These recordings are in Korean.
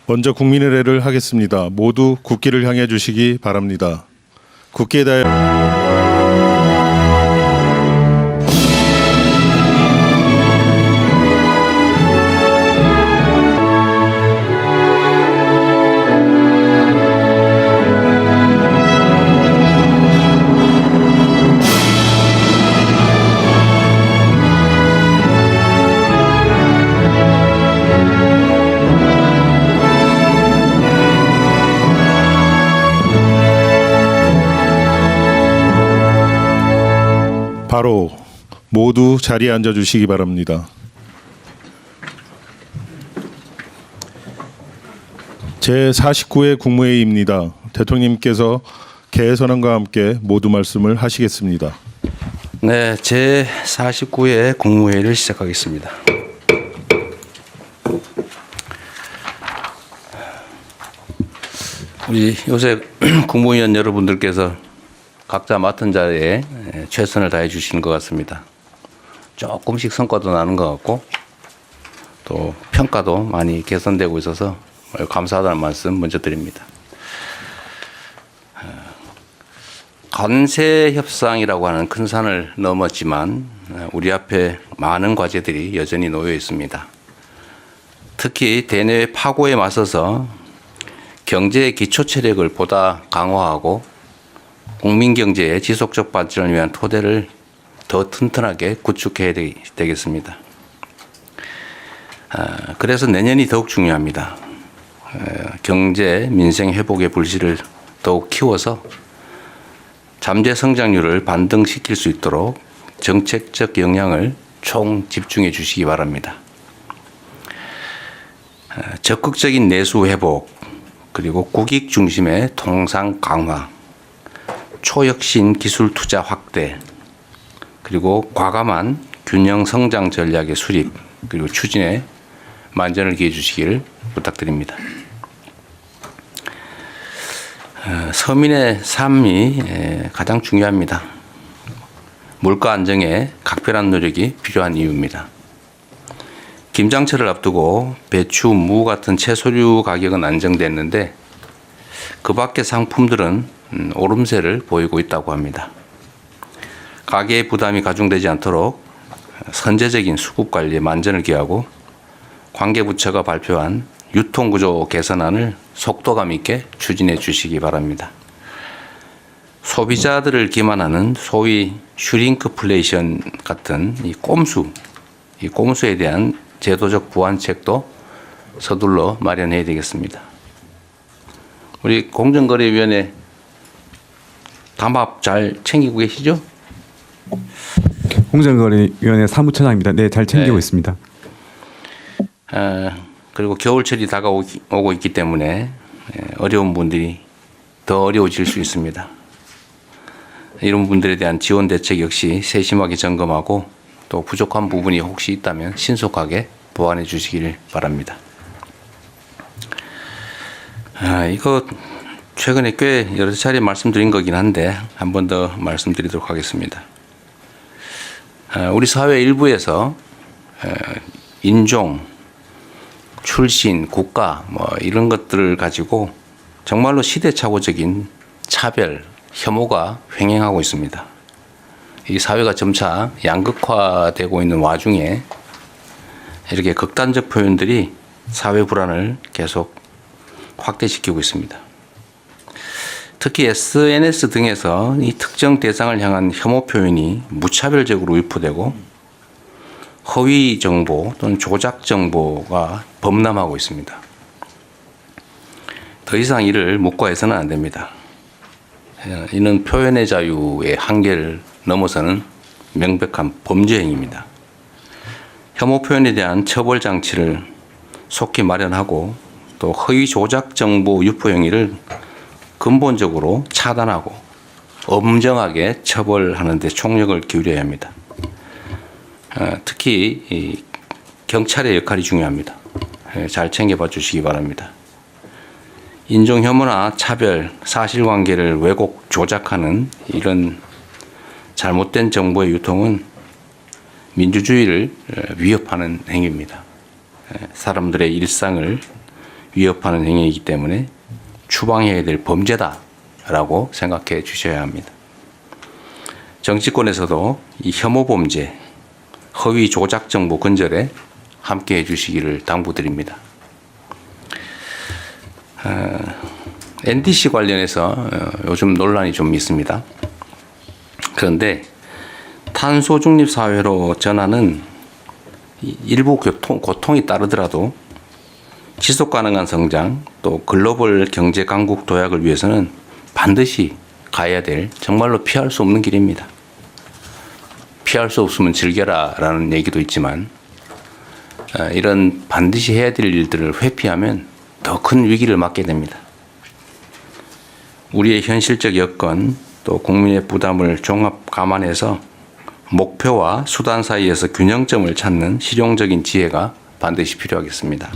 먼저 국민의례를 하겠습니다. 모두 국기를 향해 주시기 바랍니다. 국기에 대하여 바로 모두 자리에 앉아 주시기 바랍니다. 제49회 국무회의입니다. 대통령님께서 개선안과 함께 모두 말씀을 하시겠습니다. 네, 제49회 국무회의를 시작하겠습니다. 우리 요새 국무위원 여러분들께서 각자 맡은 자리에 최선을 다해 주시는 것 같습니다. 조금씩 성과도 나는 것 같고 또 평가도 많이 개선되고 있어서 감사하다는 말씀 먼저 드립니다. 관세 협상이라고 하는 큰 산을 넘었지만 우리 앞에 많은 과제들이 여전히 놓여 있습니다. 특히 대내외 파고에 맞서서 경제의 기초 체력을 보다 강화하고 국민 경제의 지속적 발전을 위한 토대를 더 튼튼하게 구축해야 되겠습니다. 그래서 내년이 더욱 중요합니다. 경제, 민생 회복의 불씨를 더욱 키워서 잠재 성장률을 반등시킬 수 있도록 정책적 역량을 총 집중해 주시기 바랍니다. 적극적인 내수 회복, 그리고 국익 중심의 통상 강화, 초혁신 기술 투자 확대, 그리고 과감한 균형 성장 전략의 수립, 그리고 추진에 만전을 기해 주시기를 부탁드립니다. 서민의 삶이 가장 중요합니다. 물가 안정에 각별한 노력이 필요한 이유입니다. 김장철을 앞두고 배추, 무 같은 채소류 가격은 안정됐는데 그 밖의 상품들은 오름세를 보이고 있다고 합니다. 가계의 부담이 가중되지 않도록 선제적인 수급 관리에 만전을 기하고 관계부처가 발표한 유통구조 개선안을 속도감 있게 추진해 주시기 바랍니다. 소비자들을 기만하는 소위 슈링크플레이션 같은 이 꼼수에 대한 제도적 보완책도 서둘러 마련해야 되겠습니다. 우리 공정거래위원회 담합 잘 챙기고 계시죠? 공정거래위원회 사무처장입니다. 네, 잘 챙기고 있습니다. 그리고 겨울철이 다가오고 있기 때문에 어려운 분들이 더 어려워질 수 있습니다. 이런 분들에 대한 지원 대책 역시 세심하게 점검하고 또 부족한 부분이 혹시 있다면 신속하게 보완해 주시길 바랍니다. 이거 최근에 꽤 여러 차례 말씀드린 거긴 한데 한 번 더 말씀드리도록 하겠습니다. 우리 사회 일부에서 인종, 출신, 국가 이런 것들을 가지고 정말로 시대착오적인 차별, 혐오가 횡행하고 있습니다. 이 사회가 점차 양극화되고 있는 와중에 이렇게 극단적 표현들이 사회 불안을 계속 확대시키고 있습니다. 특히 SNS 등에서 이 특정 대상을 향한 혐오 표현이 무차별적으로 유포되고 허위 정보 또는 조작 정보가 범람하고 있습니다. 더 이상 이를 묵과해서는 안 됩니다. 이는 표현의 자유의 한계를 넘어서는 명백한 범죄 행위입니다. 혐오 표현에 대한 처벌 장치를 속히 마련하고 또 허위 조작 정보 유포 행위를 근본적으로 차단하고 엄정하게 처벌하는 데 총력을 기울여야 합니다. 특히 이 경찰의 역할이 중요합니다. 잘 챙겨봐 주시기 바랍니다. 인종 혐오나 차별, 사실관계를 왜곡, 조작하는 이런 잘못된 정보의 유통은 민주주의를 위협하는 행위입니다. 사람들의 일상을 위협하는 행위이기 때문에 추방해야 될 범죄다라고 생각해 주셔야 합니다. 정치권에서도 이 혐오 범죄, 허위 조작 정보 근절에 함께해 주시기를 당부드립니다. NDC 관련해서 요즘 논란이 좀 있습니다. 그런데 탄소 중립 사회로 전환은 일부 고통이 따르더라도 지속 가능한 성장 또 글로벌 경제 강국 도약을 위해서는 반드시 가야 될 정말로 피할 수 없는 길입니다. 피할 수 없으면 즐겨라라는 얘기도 있지만 이런 반드시 해야 될 일들을 회피하면 더 큰 위기를 맞게 됩니다. 우리의 현실적 여건 또 국민의 부담을 종합 감안해서 목표와 수단 사이에서 균형점을 찾는 실용적인 지혜가 반드시 필요하겠습니다.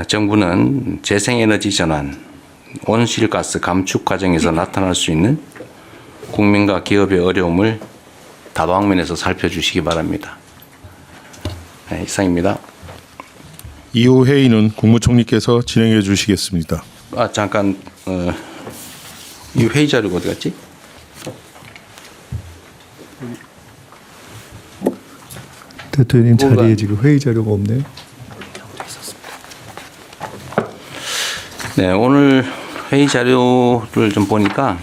정부는 재생에너지 전환, 온실가스 감축 과정에서 나타날 수 있는 국민과 기업의 어려움을 다방면에서 살펴주시기 바랍니다. 네, 이상입니다. 이후 회의는 국무총리께서 진행해 주시겠습니다. 잠깐 이 회의 자료가 어디 갔지? 대통령님 자리에 지금 회의 자료가 없네요. 네, 오늘 회의 자료를 좀 보니까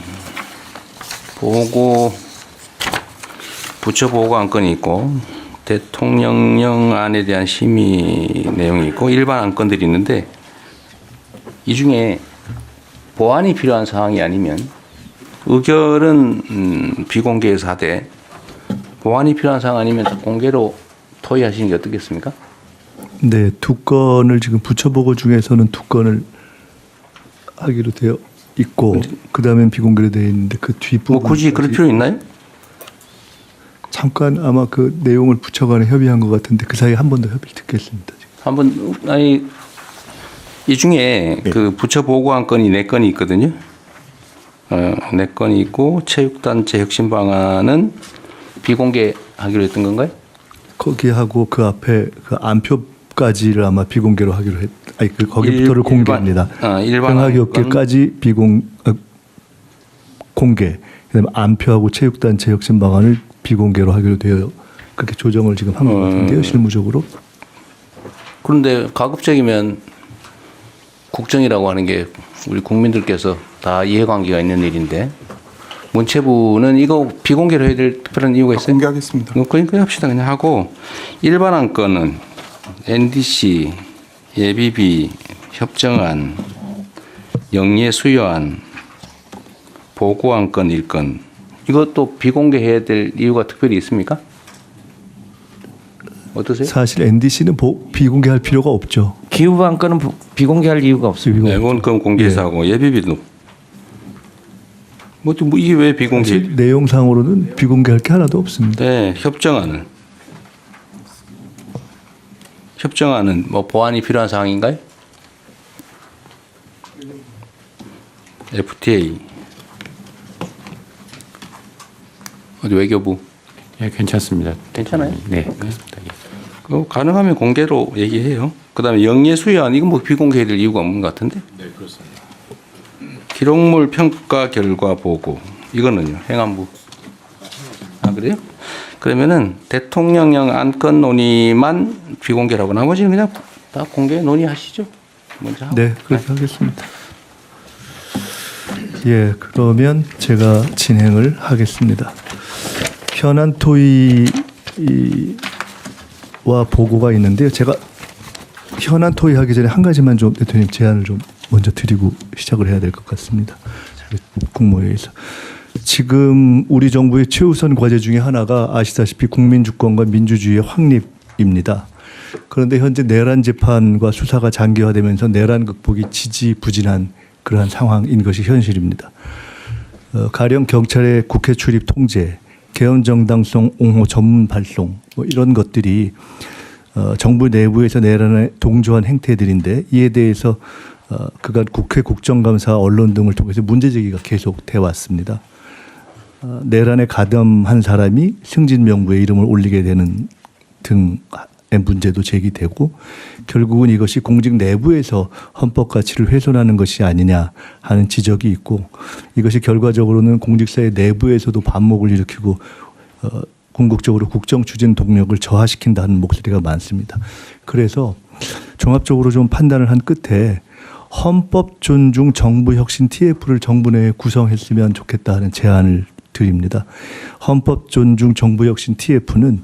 부처 보고 안건이 있고 대통령령안에 대한 심의 내용이 있고 일반 안건들이 있는데 이 중에 보완이 필요한 사항이 아니면 의결은 비공개에서 하되 보완이 필요한 사항 아니면 공개로 토의하시는 게 어떻겠습니까? 네, 두 건을 지금 부처보고 중에서는 두 건을 하기로 되어 있고 그 다음엔 비공개로 되어 있는데 그 뒷부분 뭐 굳이 그럴 필요 있나요? 잠깐 아마 그 내용을 부처 간에 협의한 것 같은데 그 사이에 한 번 더 협의를 듣겠습니다. 지금. 한번 아니 이 중에 그 부처 보고 안건이 4건이 있거든요. 4건이 있고 체육단체 혁신 방안은 비공개하기로 했던 건가요? 거기하고 그 앞에 그 안표까지를 아마 비공개로 하기로 했. 아니 그 거기부터를 공개합니다. 일반 평화교육계까지 공개. 그다음에 안표하고 체육단체 혁신 방안을 비공개로 하기로 되어 그렇게 조정을 지금 한 것 같은데요, 실무적으로. 그런데 가급적이면 국정이라고 하는 게 우리 국민들께서 다 이해관계가 있는 일인데 문체부는 이거 비공개로 해야 될 특별한 이유가 있어요? 공개하겠습니다. 그러니까 합시다 그냥 하고 일반 안건은 NDC, 예비비, 협정안, 영예 수여안, 보고안건 1건 이것도 비공개해야 될 이유가 특별히 있습니까? 어떠세요? 사실 NDC는 비공개할 필요가 없죠. 기후 안건은 비공개할 이유가 없습니다. 네, 이건 그럼 공개해서 하고 예비비도 뭐 이게 왜 비공개? 사실 내용상으로는 비공개할 게 하나도 없습니다. 네, 협정안은 뭐 보완이 필요한 사항인가요? FTA 어디 외교부 예, 괜찮습니다. 괜찮아요? 네, 그렇습니다. 그거 가능하면 공개로 얘기해요. 그다음에 영예 수여안 이건 뭐 비공개해야 될 이유가 없는 것 같은데? 네, 그렇습니다. 기록물 평가 결과 보고 이거는요 행안부. 아 그래요? 그러면은 대통령령 안건 논의만 비공개라고 나머지는 그냥 다 공개 논의하시죠. 먼저 하고. 네, 그렇게 하겠습니다. 예, 그러면 제가 진행을 하겠습니다. 현안 토의와 보고가 있는데요. 제가 현안 토의하기 전에 한 가지만 좀 대통령 제안을 좀 먼저 드리고 시작을 해야 될 것 같습니다. 국무회의에서. 지금 우리 정부의 최우선 과제 중에 하나가 아시다시피 국민주권과 민주주의의 확립입니다. 그런데 현재 내란 재판과 수사가 장기화되면서 내란 극복이 지지부진한 그러한 상황인 것이 현실입니다. 가령 경찰의 국회 출입 통제, 개헌 정당성 옹호 전문 발송 뭐 이런 것들이 정부 내부에서 내란에 동조한 행태들인데 이에 대해서 그간 국회 국정감사 언론 등을 통해서 문제제기가 계속돼 왔습니다. 내란에 가담한 사람이 승진 명부에 이름을 올리게 되는 등 문제도 제기되고 결국은 이것이 공직 내부에서 헌법 가치를 훼손하는 것이 아니냐 하는 지적이 있고 이것이 결과적으로는 공직사회 내부에서도 반목을 일으키고 궁극적으로 국정 추진 동력을 저하시킨다는 목소리가 많습니다. 그래서 종합적으로 좀 판단을 한 끝에 헌법 존중 정부 혁신 TF를 정부 내에 구성했으면 좋겠다 하는 제안을 드립니다. 헌법 존중 정부 혁신 TF는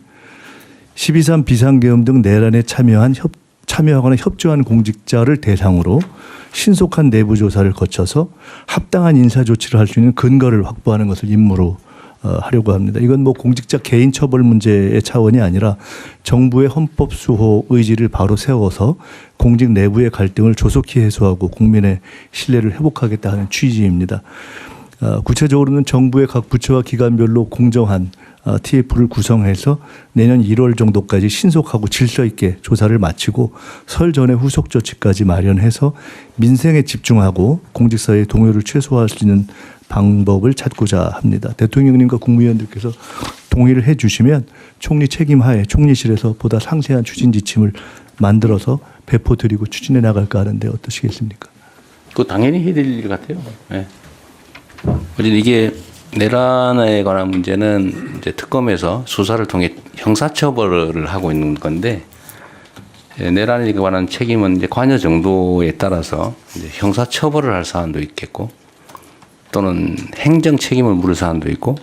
12.3 비상계엄 등 내란에 참여하거나 협조한 공직자를 대상으로 신속한 내부 조사를 거쳐서 합당한 인사 조치를 할 수 있는 근거를 확보하는 것을 임무로 하려고 합니다. 이건 뭐 공직자 개인 처벌 문제의 차원이 아니라 정부의 헌법 수호 의지를 바로 세워서 공직 내부의 갈등을 조속히 해소하고 국민의 신뢰를 회복하겠다 하는 취지입니다. 구체적으로는 정부의 각 부처와 기관별로 공정한 TF를 구성해서 내년 1월 정도까지 신속하고 질서 있게 조사를 마치고 설 전에 후속 조치까지 마련해서 민생에 집중하고 공직사회의 동요를 최소화할 수 있는 방법을 찾고자 합니다. 대통령님과 국무위원들께서 동의를 해 주시면 총리 책임하에 총리실에서 보다 상세한 추진 지침을 만들어서 배포드리고 추진해 나갈까 하는데 어떠시겠습니까? 그 당연히 해야 될 일 같아요. 네. 어쨌든 이게 내란에 관한 문제는 이제 특검에서 수사를 통해 형사처벌을 하고 있는 건데 내란에 관한 책임은 이제 관여 정도에 따라서 이제 형사처벌을 할 사안도 있겠고 또는 행정 책임을 물을 사안도 있고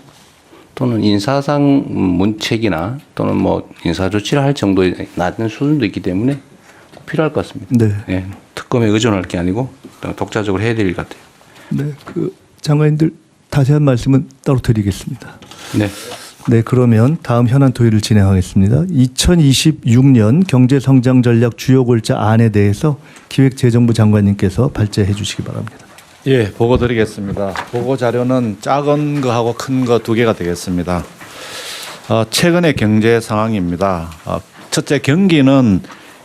또는 인사상 문책이나 또는 뭐 인사 조치를 할 정도의 낮은 수준도 있기 때문에 필요할 것 같습니다. 네. 네. 특검에 의존할 게 아니고 독자적으로 해야 될 일 같아요. 네, 장관님들 다시 한 말씀은 따로 드리겠습니다. 네. 네, 그러면 다음 현안 토의를 진행하겠습니다. 2026년 경제성장 전략 주요 골자 안에 대해서 기획재정부 장관님께서 발제해 주시기 바랍니다. 예, 보고 드리겠습니다. 보고 자료는 작은 거하고 큰 거 두 개가 되겠습니다. 최근의 경제 상황입니다. 첫째, 경기는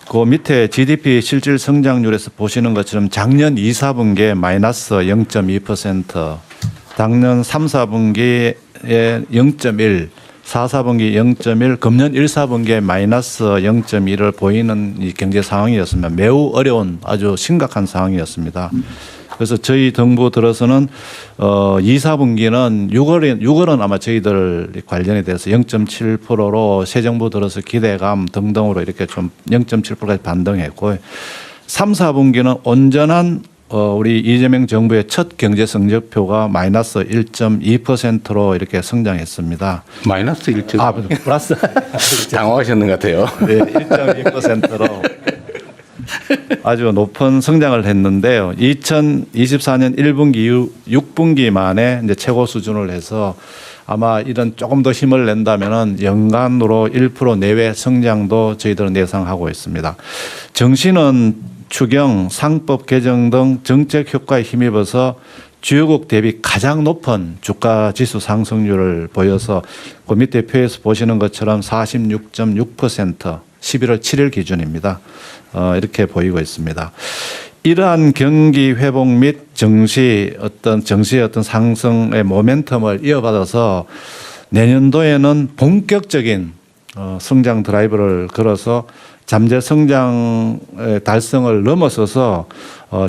그 밑에 GDP 실질 성장률에서 보시는 것처럼 작년 2, 4분기에 마이너스 0.2%, 작년 3, 4분기에 0.1, 4, 4분기 0.1, 금년 1, 4분기에 마이너스 0.1을 보이는 이 경제 상황이었습니다. 매우 어려운 아주 심각한 상황이었습니다. 그래서 저희 정부 들어서는 2, 4분기는 6월은 아마 저희들 관련에 대해서 0.7%로 새 정부 들어서 기대감 등등으로 이렇게 좀 0.7%까지 반등했고 3, 4분기는 온전한 우리 이재명 정부의 첫 경제 성적표가 마이너스 1.2%로 이렇게 성장했습니다. 마이너스 1점. 아, 플러스. 당황하셨는 것 같아요. 네, 1.2%로 아주 높은 성장을 했는데요. 2024년 1분기 이후 6분기 만에 이제 최고 수준을 해서 아마 이런 조금 더 힘을 낸다면은 연간으로 1% 내외 성장도 저희들은 예상하고 있습니다. 정시는 추경, 상법 개정 등 정책 효과에 힘입어서 주요국 대비 가장 높은 주가 지수 상승률을 보여서 그 밑에 표에서 보시는 것처럼 46.6% 11월 7일 기준입니다. 이렇게 보이고 있습니다. 이러한 경기 회복 및 정시의 어떤 상승의 모멘텀을 이어받아서 내년도에는 본격적인 성장 드라이브를 걸어서 잠재 성장의 달성을 넘어서서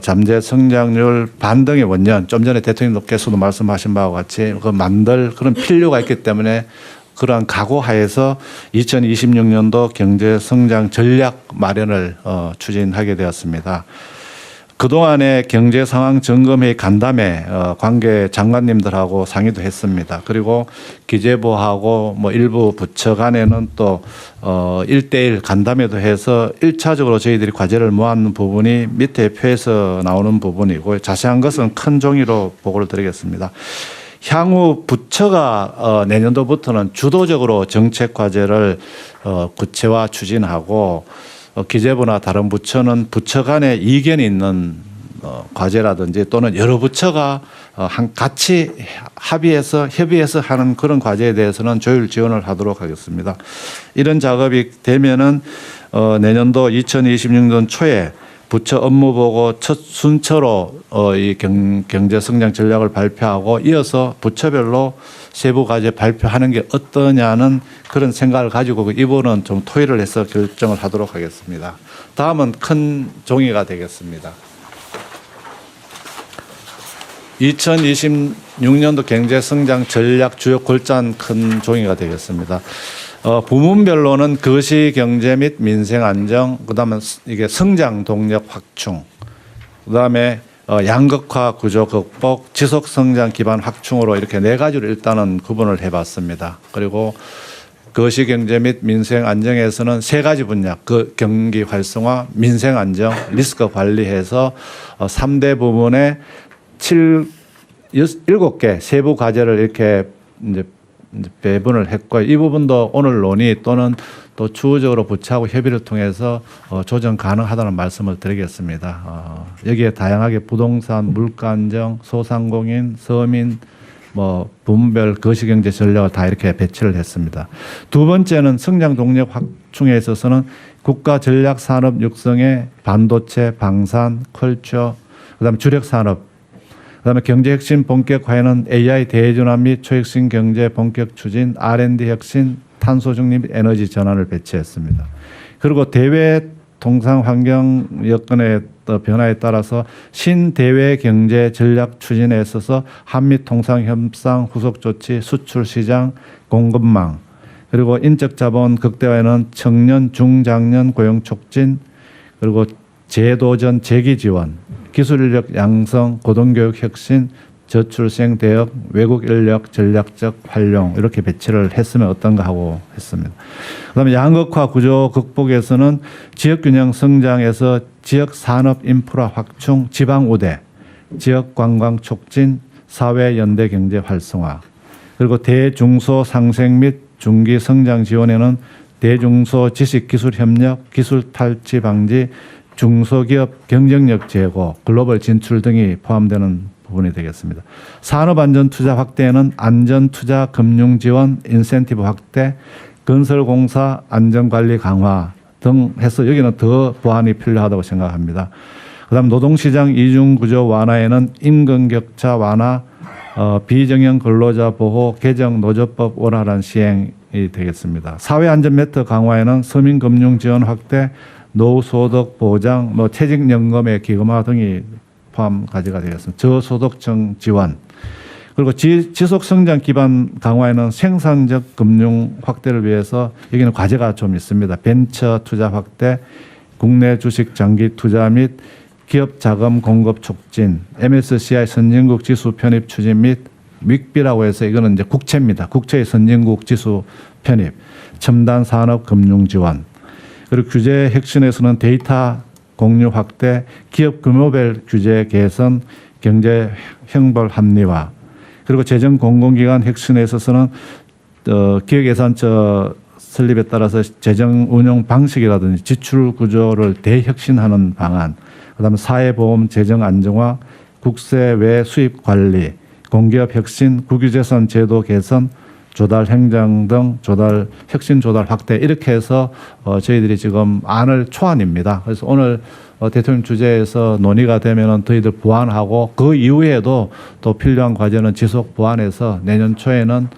잠재 성장률 반등의 원년, 좀 전에 대통령께서도 말씀하신 바와 같이 만들 그런 필요가 있기 때문에 그러한 각오하에서 2026년도 경제 성장 전략 마련을 추진하게 되었습니다. 그동안의 경제 상황 점검회의 간담회 관계 장관님들하고 상의도 했습니다. 그리고 기재부하고 뭐 일부 부처 간에는 또 1대1 간담회도 해서 1차적으로 저희들이 과제를 모았는 부분이 밑에 표에서 나오는 부분이고 자세한 것은 큰 종이로 보고를 드리겠습니다. 향후 부처가 내년도부터는 주도적으로 정책 과제를 구체화 추진하고 기재부나 다른 부처는 부처 간에 이견이 있는 과제라든지 또는 여러 부처가 같이 협의해서 하는 그런 과제에 대해서는 조율 지원을 하도록 하겠습니다. 이런 작업이 되면은 내년도 2026년 초에 부처 업무 보고 첫 순서로 이 경제 성장 전략을 발표하고 이어서 부처별로 세부 과제 발표하는 게 어떠냐는 그런 생각을 가지고 이번은 좀 토의를 해서 결정을 하도록 하겠습니다. 다음은 큰 종이가 되겠습니다. 2026년도 경제성장 전략 주요 골자는 큰 종이가 되겠습니다. 부문별로는 거시 경제 및 민생 안정, 그다음에 이게 성장 동력 확충, 그다음에 양극화 구조 극복, 지속 성장 기반 확충으로 이렇게 네 가지로 일단은 구분을 해봤습니다. 그리고 거시 경제 및 민생 안정에서는 세 가지 분야, 그 경기 활성화, 민생 안정, 리스크 관리해서 3대 부문에 7개 세부 과제를 이렇게 이제 배분을 했고, 이 부분도 오늘 논의 또는 또 추후적으로 부처하고 협의를 통해서 조정 가능하다는 말씀을 드리겠습니다. 여기에 다양하게 부동산, 물가 안정, 소상공인, 서민, 분별 거시경제 전략을 다 이렇게 배치를 했습니다. 두 번째는 성장 동력 확충에 있어서는 국가 전략 산업 육성에 반도체, 방산, 컬처, 그다음에 주력 산업, 그다음에 경제 혁신 본격화에는 AI 대전환 및 초혁신 경제 본격 추진, R&D 혁신, 탄소 중립 및 에너지 전환을 배치했습니다. 그리고 대외 통상 환경 여건의 변화에 따라서 신대외 경제 전략 추진에 있어서 한미 통상 협상 후속 조치, 수출 시장, 공급망, 그리고 인적 자본 극대화에는 청년 중장년 고용 촉진, 그리고 재도전 재기 지원, 기술 인력 양성, 고등교육 혁신, 저출생 대역, 외국 인력 전략적 활용 이렇게 배치를 했으면 어떤가 하고 했습니다. 그다음에 양극화 구조 극복에서는 지역 균형 성장에서 지역 산업 인프라 확충, 지방 우대, 지역 관광 촉진, 사회 연대 경제 활성화, 그리고 대중소 상생 및 중기 성장 지원에는 대중소 지식 기술 협력, 기술 탈취 방지, 중소기업 경쟁력 제고, 글로벌 진출 등이 포함되는 부분이 되겠습니다. 산업안전투자 확대에는 안전투자 금융지원, 인센티브 확대, 건설공사 안전관리 강화 등 해서 여기는 더 보완이 필요하다고 생각합니다. 그다음 노동시장 이중구조 완화에는 임금격차 완화, 비정형 근로자 보호, 개정 노조법 원활한 시행이 되겠습니다. 사회안전 매트 강화에는 서민금융지원 확대, 노후소득 보장, 퇴직연금의 기금화 등이 포함 과제가 되겠습니다. 저소득층 지원, 그리고 지속 성장 기반 강화에는 생산적 금융 확대를 위해서 여기는 과제가 좀 있습니다. 벤처 투자 확대, 국내 주식 장기 투자 및 기업 자금 공급 촉진, MSCI 선진국 지수 편입 추진 및 윅비라고 해서 이거는 이제 국채입니다. 국채의 선진국 지수 편입, 첨단 산업 금융 지원, 그리고 규제 혁신에서는 데이터 공유 확대, 기업 규모별 규제 개선, 경제 형벌 합리화, 그리고 재정 공공기관 혁신에 있어서는 기획예산처 설립에 따라서 재정 운용 방식이라든지 지출 구조를 대혁신하는 방안, 그다음에 사회보험 재정 안정화, 국세외 수입 관리, 공기업 혁신, 국유재산 제도 개선, 조달 행정 등 조달 혁신 조달 확대 이렇게 해서 저희들이 지금 안을 초안입니다. 그래서 오늘 대통령 주재에서 논의가 되면은 저희들 보완하고 그 이후에도 또 필요한 과제는 지속 보완해서 내년 초에는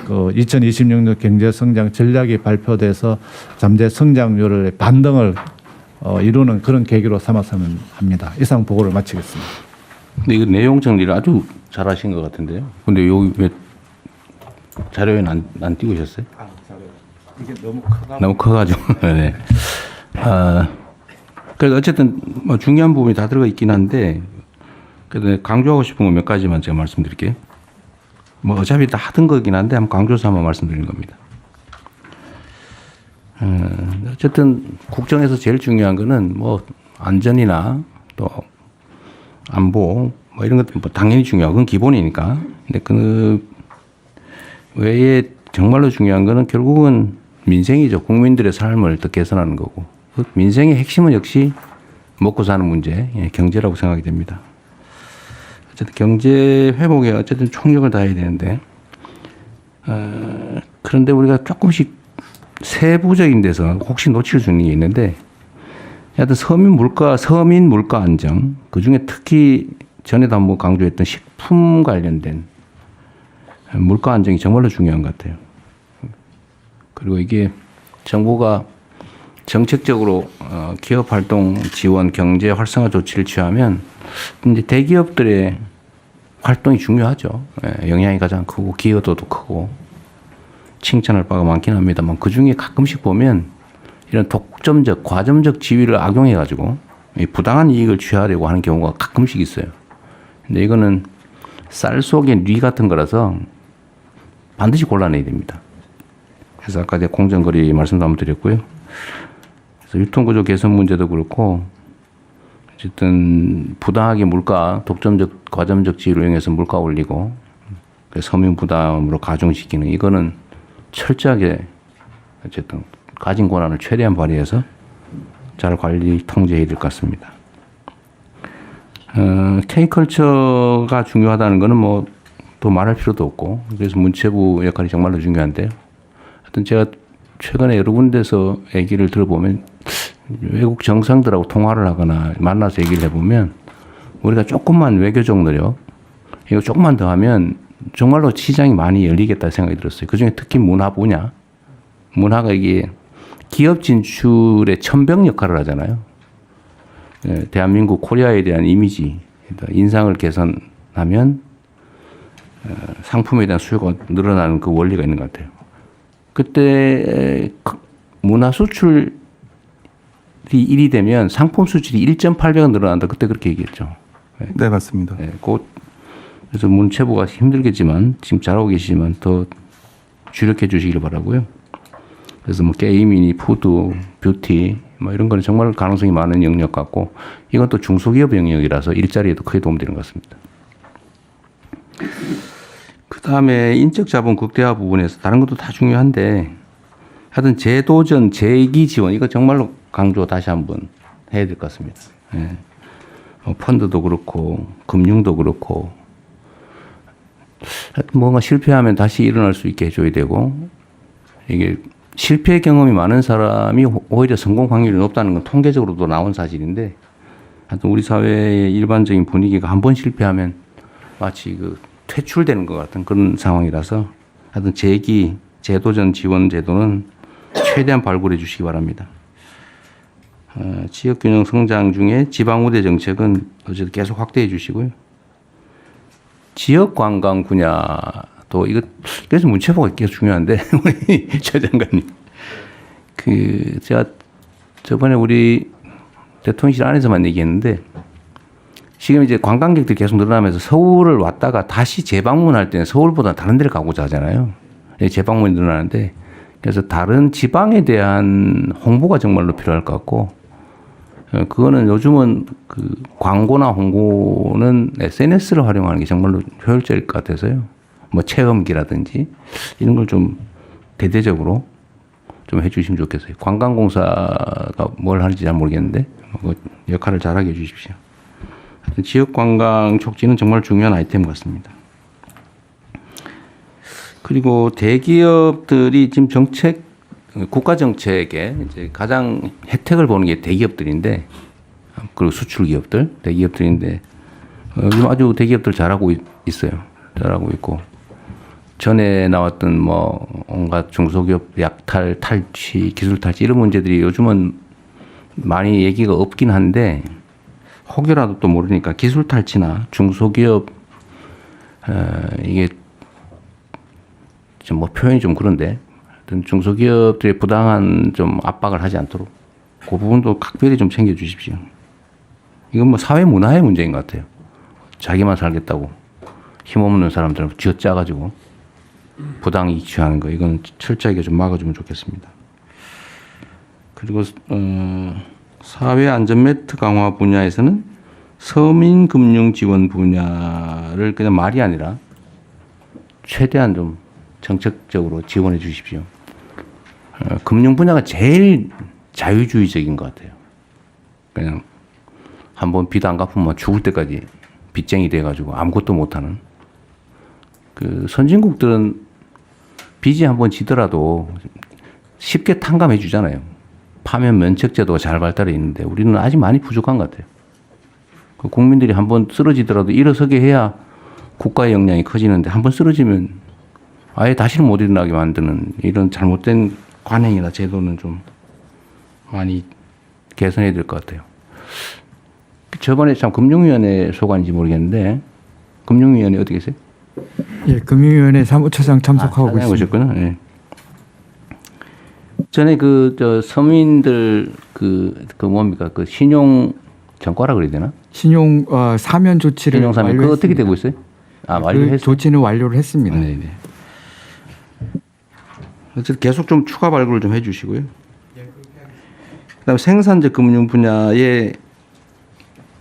그 2026년 경제 성장 전략이 발표돼서 잠재 성장률을 반등을 이루는 그런 계기로 삼았으면 합니다. 이상 보고를 마치겠습니다. 근데 이거 내용 정리를 아주 잘하신 것 같은데요. 근데 여기 왜 자료에 안 띄고 오셨어요? 이게 너무 크다. 너무 커가지고. 네. 그래도 어쨌든 뭐 중요한 부분이 다 들어가 있긴 한데, 그래도 강조하고 싶은 거 몇 가지만 제가 말씀드릴게요. 뭐 어차피 다 하던 거긴 한데 한번 강조해서 한번 말씀드리는 겁니다. 어쨌든 국정에서 제일 중요한 거는 뭐 안전이나 또 안보 뭐 이런 것들 뭐 당연히 중요하고 그건 기본이니까. 근데 그 외에 정말로 중요한 거는 결국은 민생이죠. 국민들의 삶을 더 개선하는 거고. 그 민생의 핵심은 역시 먹고 사는 문제, 경제라고 생각이 됩니다. 어쨌든 경제 회복에 어쨌든 총력을 다해야 되는데, 그런데 우리가 조금씩 세부적인 데서 혹시 놓칠 수 있는 게 있는데, 하여튼 서민 물가 안정, 그 중에 특히 전에도 한번 강조했던 식품 관련된 물가 안정이 정말로 중요한 것 같아요. 그리고 이게 정부가 정책적으로 기업 활동 지원, 경제 활성화 조치를 취하면 이제 대기업들의 활동이 중요하죠. 영향이 가장 크고 기여도도 크고 칭찬할 바가 많긴 합니다만 그 중에 가끔씩 보면 이런 독점적, 과점적 지위를 악용해 가지고 부당한 이익을 취하려고 하는 경우가 가끔씩 있어요. 근데 이거는 쌀 속에 뉘 같은 거라서 반드시 골라내야 됩니다. 그래서 아까 제가 공정거래 말씀도 한번 드렸고요. 그래서 유통구조 개선 문제도 그렇고 어쨌든 부당하게 물가, 독점적, 과점적 지위를 이용해서 물가 올리고 서민 부담으로 가중시키는 이거는 철저하게 어쨌든 가진 권한을 최대한 발휘해서 잘 관리 통제해야 될 것 같습니다. K컬처가 중요하다는 거는 뭐 또 말할 필요도 없고 그래서 문체부 역할이 정말로 중요한데요. 하여튼 제가 최근에 여러 군데서 얘기를 들어보면 외국 정상들하고 통화를 하거나 만나서 얘기를 해보면 우리가 조금만 외교적 노력 이거 조금만 더 하면 정말로 시장이 많이 열리겠다 생각이 들었어요. 그중에 특히 문화 분야. 문화가 이게 기업 진출의 천병 역할을 하잖아요. 대한민국 코리아에 대한 이미지, 인상을 개선하면 상품에 대한 수요가 늘어나는 그 원리가 있는 것 같아요. 그때 문화 수출이 1이 되면 상품 수출이 1.8배가 늘어난다. 그때 그렇게 얘기했죠. 네, 맞습니다. 그래서 문체부가 힘들겠지만 지금 잘하고 계시지만 더 주력해 주시길 바라고요. 그래서 뭐 게임이니 푸드, 뷰티 뭐 이런 거는 정말 가능성이 많은 영역 같고 이건 또 중소기업 영역이라서 일자리에도 크게 도움되는 것 같습니다. 그다음에 인적 자본 극대화 부분에서 다른 것도 다 중요한데 하여튼 제도전 재기 지원 이거 정말로 강조 다시 한번 해야 될 것 같습니다. 예. 펀드도 그렇고 금융도 그렇고 하여튼 뭔가 실패하면 다시 일어날 수 있게 해줘야 되고 이게 실패 경험이 많은 사람이 오히려 성공 확률이 높다는 건 통계적으로도 나온 사실인데 하여튼 우리 사회의 일반적인 분위기가 한 번 실패하면 마치 그 퇴출되는 것 같은 그런 상황이라서 하여튼 재기 제도전 지원 제도는 최대한 발굴해 주시기 바랍니다. 지역균형 성장 중에 지방우대 정책은 어쨌든 계속 확대해 주시고요. 지역관광 분야도 이거 그래서 문체부가 계속 중요한데 우리 최 장관님 제가 저번에 우리 대통령실 안에서만 얘기했는데 지금 이제 관광객들이 계속 늘어나면서 서울을 왔다가 다시 재방문할 때는 서울보다 다른 데를 가고자 하잖아요. 재방문이 늘어나는데 그래서 다른 지방에 대한 홍보가 정말로 필요할 것 같고 그거는 요즘은 그 광고나 홍보는 SNS를 활용하는 게 정말로 효율적일 것 같아서요. 뭐 체험기라든지 이런 걸 좀 대대적으로 좀 해주시면 좋겠어요. 관광공사가 뭘 하는지 잘 모르겠는데 그 역할을 잘하게 해주십시오. 지역 관광 촉진은 정말 중요한 아이템 같습니다. 그리고 대기업들이 지금 정책, 국가 정책에 이제 가장 혜택을 보는 게 대기업들인데, 그리고 수출 기업들, 대기업들인데, 요즘 아주 대기업들 잘하고 있어요. 잘하고 있고. 전에 나왔던 뭐, 온갖 중소기업 약탈, 탈취, 기술 탈취, 이런 문제들이 요즘은 많이 얘기가 없긴 한데, 혹여라도 또 모르니까 기술 탈취나 중소기업, 이게 좀 뭐 표현이 좀 그런데, 하여튼 중소기업들의 부당한 좀 압박을 하지 않도록 그 부분도 각별히 좀 챙겨 주십시오. 이건 뭐 사회 문화의 문제인 것 같아요. 자기만 살겠다고 힘없는 사람들은 쥐어짜가지고 부당 이익 취하는 거 이건 철저하게 좀 막아주면 좋겠습니다. 그리고 사회 안전 매트 강화 분야에서는 서민 금융 지원 분야를 그냥 말이 아니라 최대한 좀 정책적으로 지원해 주십시오. 금융 분야가 제일 자유주의적인 것 같아요. 그냥 한번 빚 안 갚으면 죽을 때까지 빚쟁이 돼가지고 아무것도 못하는. 그 선진국들은 빚이 한번 지더라도 쉽게 탕감해 주잖아요. 파면 면책 제도가 잘 발달해 있는데 우리는 아직 많이 부족한 것 같아요. 그 국민들이 한번 쓰러지더라도 일어서게 해야 국가의 역량이 커지는데 한번 쓰러지면 아예 다시는 못 일어나게 만드는 이런 잘못된 관행이나 제도는 좀 많이 개선해야 될 것 같아요. 저번에 참 금융위원회 소관인지 모르겠는데 금융위원회 어떻게 계세요? 예, 금융위원회 사무처장 참석하고 사장님 있습니다. 오셨구나. 예. 전에 저 서민들 뭡니까 그 신용 전과라 그래야 되나? 신용 사면 조치를 신용 사면 그거 어떻게 완료했습니다. 되고 있어요? 아 그 완료했어요. 조치는 완료를 했습니다. 네네. 어쨌든 계속 좀 추가 발굴을 좀 해주시고요. 그다음 생산재 금융 분야에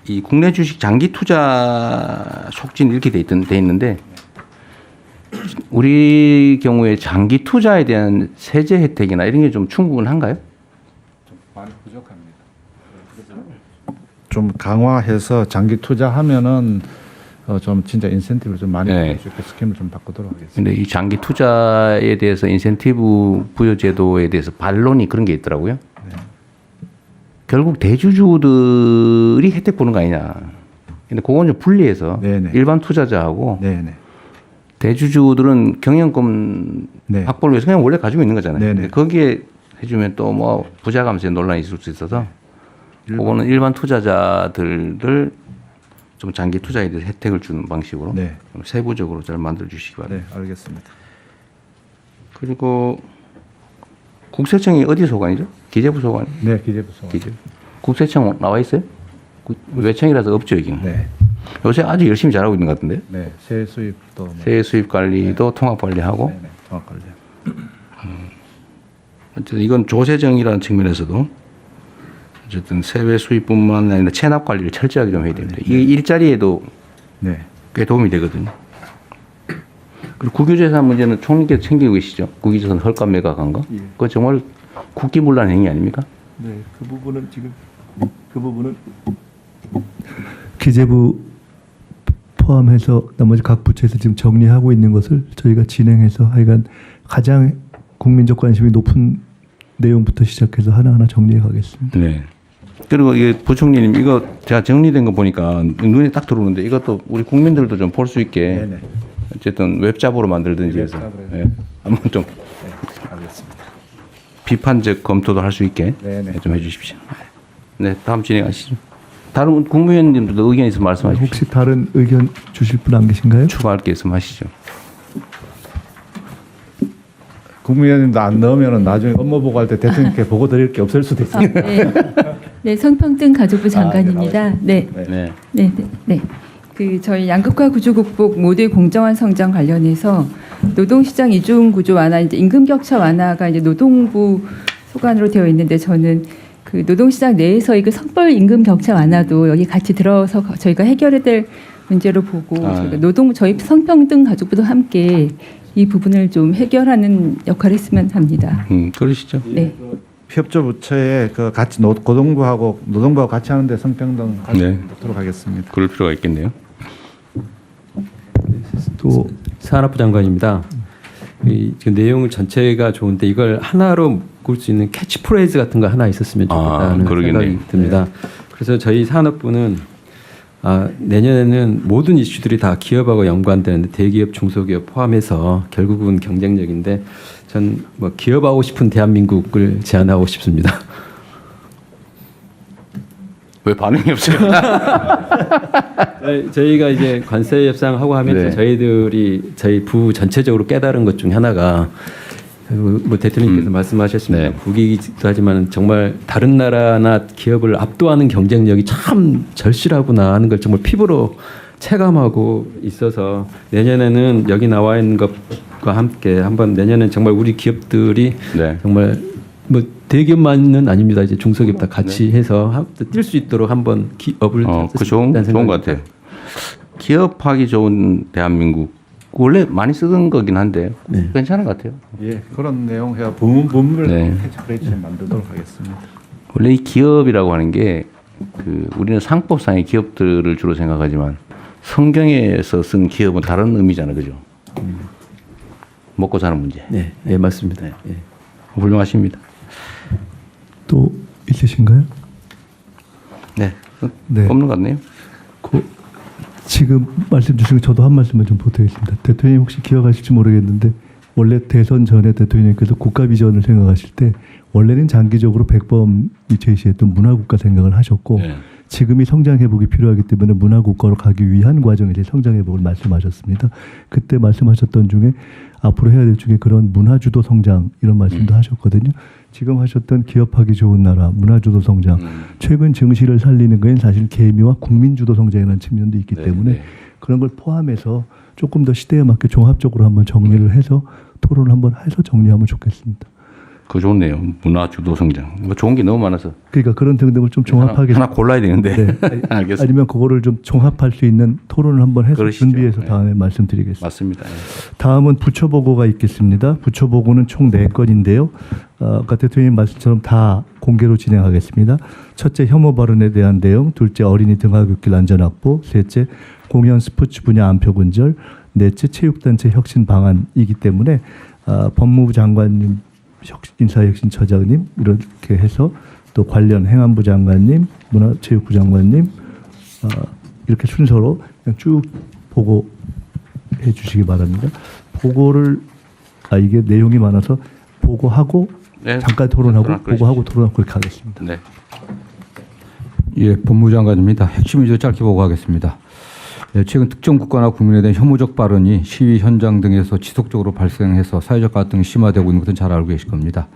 이 국내 주식 장기 투자 촉진 이렇게 돼 있는데 우리 경우에 장기 투자에 대한 세제 혜택이나 이런 게 좀 충분한가요? 좀 강화해서 장기 투자하면은 좀 진짜 인센티브를 좀 많이 네. 줄 수 있게 스킴을 좀 바꾸도록 하겠습니다. 근데 이 장기 투자에 대해서 인센티브 부여 제도에 대해서 반론이 그런 게 있더라고요. 결국 대주주들이 혜택 보는 거 아니냐. 근데 그건 좀 분리해서 네네. 일반 투자자하고 네네. 대주주들은 경영권 네. 확보를 위해서 그냥 원래 가지고 있는 거잖아요. 네네. 근데 거기에 해주면 또 뭐 부자 감세 논란이 있을 수 있어서 그거는 일반 투자자들을 좀 장기 투자에 대해서 혜택을 주는 방식으로 네. 좀 세부적으로 잘 만들어 주시기 바랍니다. 네, 알겠습니다. 그리고 국세청이 어디 소관이죠? 기재부 소관. 네, 기재부서. 기재부. 국세청 나와 있어요? 외청이라서 없죠 여기는. 네. 요새 아주 열심히 잘하고 있는 것 같은데. 네, 세액 수입도 뭐. 세액 수입 관리도 통합 관리하고. 네, 네. 통합 관리. 어쨌든 이건 조세정이라는 측면에서도 어쨌든 세외 수입뿐만 아니라 체납 관리를 철저하게 좀 해야 됩니다. 이게 일자리에도 네. 꽤 도움이 되거든요. 그리고 국유재산 문제는 총리께서 챙기고 계시죠? 국유재산 헐값 매각한 거. 그거 정말 국기문란 행위 아닙니까? 네, 그 부분은 지금 기재부 포함해서 나머지 각 부처에서 지금 정리하고 있는 것을 저희가 진행해서 하여간 가장 국민적 관심이 높은 내용부터 시작해서 하나하나 정리해 가겠습니다. 네. 그리고 이게 부총리님 이거 제가 정리된 거 보니까 눈에 딱 들어오는데 이것도 우리 국민들도 좀 볼 수 있게 네네. 어쨌든 웹잡으로 만들든지 해서 네. 한번 좀 알겠습니다. 비판적 검토도 할 수 있게 네네. 좀 해주십시오. 네, 다음 진행하시죠. 다른 국무위원님들도 의견 있으면 말씀하십시오. 혹시 다른 의견 주실 분 안 계신가요? 추가할 게 있으면 하시죠. 국무위원님도 안 넣으면은 나중에 업무 보고할 때 대통령께 보고 드릴 게 없을 수도 있습니다. 네, 성평등 가족부 장관입니다. 네, 네. 네. 그 저희 양극화 구조 극복 모두의 공정한 성장 관련해서 노동시장 이중 구조 완화, 이제 임금 격차 완화가 이제 노동부 소관으로 되어 있는데 저는 그 노동시장 내에서의 그 성별 임금 격차 완화도 여기 같이 들어서 저희가 해결해야 될 문제로 보고 저희가 저희 성평등 가족부도 함께 이 부분을 좀 해결하는 역할을 했으면 합니다. 그러시죠. 네. 협조 부처에 그 같이 노동부하고 같이 하는데 성평등 네. 하도록 하겠습니다. 그럴 필요가 있겠네요. 또 산업부 장관입니다. 그 내용 전체가 좋은데 이걸 하나로 묶을 수 있는 캐치프레이즈 같은 거 하나 있었으면 좋겠다는 그러겠네요. 생각이 듭니다. 그래서 저희 산업부는 내년에는 모든 이슈들이 다 기업하고 연관되는데 대기업, 중소기업 포함해서 결국은 경쟁력인데 전 뭐 기업하고 싶은 대한민국을 제안하고 싶습니다. 왜 반응이 없어요? 저희가 이제 관세 협상하고 하면서 네. 저희들이 저희 부 전체적으로 깨달은 것 중에 하나가 뭐 대통령께서 말씀하셨습니다. 네. 국익이기도 하지만 정말 다른 나라나 기업을 압도하는 경쟁력이 참 절실하구나 하는 걸 정말 피부로 체감하고 있어서 내년에는 여기 나와 있는 것과 함께 한번 내년엔 정말 우리 기업들이 네. 정말 뭐 대기업만은 아닙니다. 이제 중소기업 다 같이 해서 뛸 수 있도록 한번 기업을 그 좋은 것 같아요. 기업하기 좋은 대한민국 원래 많이 쓰던 거긴 한데 괜찮은 것 같아요. 예, 그런 내용 해야 부문별 네. 캐치프레이즈 만들도록 하겠습니다. 원래 이 기업이라고 하는 게 그 우리는 상법상의 기업들을 주로 생각하지만 성경에서 쓴 기업은 다른 의미잖아요, 그죠? 먹고 사는 문제. 네, 네 맞습니다. 네. 훌륭하십니다. 또 있으신가요? 네, 네. 없는 것 같네요. 지금 말씀 주신 거 저도 한 말씀만 좀 보태겠습니다. 대통령님 혹시 기억하실지 모르겠는데 원래 대선 전에 대통령께서 국가 비전을 생각하실 때 원래는 장기적으로 백범이 제시했던 문화국가 생각을 하셨고 네. 지금이 성장 회복이 필요하기 때문에 문화국가로 가기 위한 과정에 대해 성장 회복을 말씀하셨습니다. 그때 말씀하셨던 중에 앞으로 해야 될 중에 그런 문화주도 성장 이런 말씀도 하셨거든요. 지금 하셨던 기업하기 좋은 나라, 문화주도 성장, 최근 증시를 살리는 건 사실 개미와 국민주도 성장이라는 측면도 있기 네, 때문에 네. 그런 걸 포함해서 조금 더 시대에 맞게 종합적으로 한번 정리를 해서 토론을 한번 해서 정리하면 좋겠습니다. 그거 좋네요. 문화 주도 성장. 뭐 좋은 게 너무 많아서 그러니까 그런 등등을 좀 종합하게 하나 골라야 되는데. 네. 알겠습니다. 아니면 그거를 좀 종합할 수 있는 토론을 한번 해서 그러시죠. 준비해서 네. 다음에 말씀드리겠습니다. 맞습니다. 예. 다음은 부처 보고가 있겠습니다. 부처 보고는 총 4건인데요. 아까 대통령님 말씀처럼 다 공개로 진행하겠습니다. 첫째, 혐오 발언에 대한 내용. 둘째, 어린이 등하굣길 안전 확보. 셋째, 공연 스포츠 분야 안표 근절. 넷째, 체육단체 혁신 방안이기 때문에 법무부 장관님, 인사혁신처장님 이렇게 해서 또 관련 행안부 장관님, 문화체육부 장관님 이렇게 순서로 그냥 쭉 보고해 주시기 바랍니다. 보고를 이게 내용이 많아서 보고하고 네. 잠깐 토론하고 그러시죠. 보고하고 토론하고 그렇게 하겠습니다. 네. 예, 법무장관입니다. 핵심 위주 짧게 보고하겠습니다. 예, 최근 특정 국가나 국민에 대한 혐오적 발언이 시위 현장 등에서 지속적으로 발생해서 사회적 갈등이 심화되고 있는 것은 잘 알고 계실 겁니다.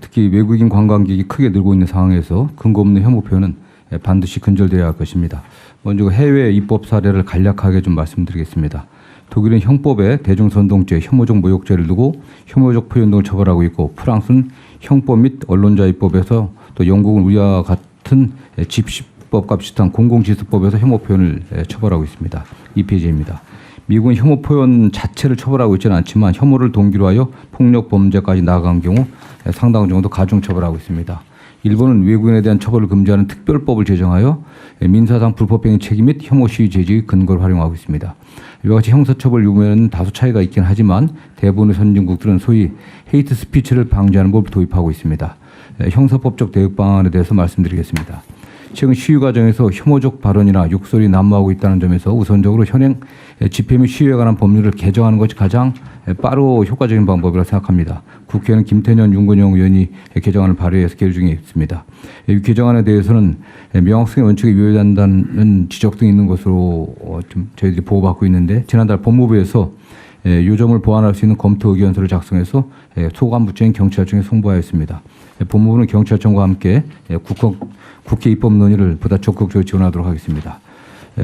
특히 외국인 관광객이 크게 늘고 있는 상황에서 근거 없는 혐오 표현은 반드시 근절되어야 할 것입니다. 먼저 해외 입법 사례를 간략하게 좀 말씀드리겠습니다. 독일은 형법에 대중선동죄, 혐오적 모욕죄를 두고 혐오적 표현 등을 처벌하고 있고, 프랑스는 형법 및 언론자 입법에서, 또 영국은 우리와 같은 집시법과 비슷한 공공지수법에서 혐오 표현을 처벌하고 있습니다. 2페이지입니다. 미국은 혐오 표현 자체를 처벌하고 있지는 않지만 혐오를 동기로 하여 폭력 범죄까지 나아간 경우 상당 정도 가중 처벌하고 있습니다. 일본은 외국인에 대한 처벌을 금지하는 특별법을 제정하여 민사상 불법행위 책임 및 혐오 시위 제지의 근거를 활용하고 있습니다. 이와 같이 형사처벌 유무에는 다소 차이가 있긴 하지만 대부분의 선진국들은 소위 헤이트 스피치를 방지하는 법을 도입하고 있습니다. 형사법적 대응 방안에 대해서 말씀드리겠습니다. 최근 시위 과정에서 혐오적 발언이나 욕설이 난무하고 있다는 점에서 우선적으로 현행 집회 및 시위에 관한 법률을 개정하는 것이 가장 빠르고 효과적인 방법이라고 생각합니다. 국회는 김태년, 윤건영 의원이 개정안을 발의해서 계류 중에 있습니다. 이 개정안에 대해서는 명확성의 원칙에 위배된다는 지적 등이 있는 것으로 좀 저희들이 보고받고 있는데, 지난달 법무부에서 요점을 보완할 수 있는 검토 의견서를 작성해서 소관 부처인 경찰청에 송부하였습니다. 법무부는 경찰청과 함께 국회 입법 논의를 보다 적극적으로 지원하도록 하겠습니다.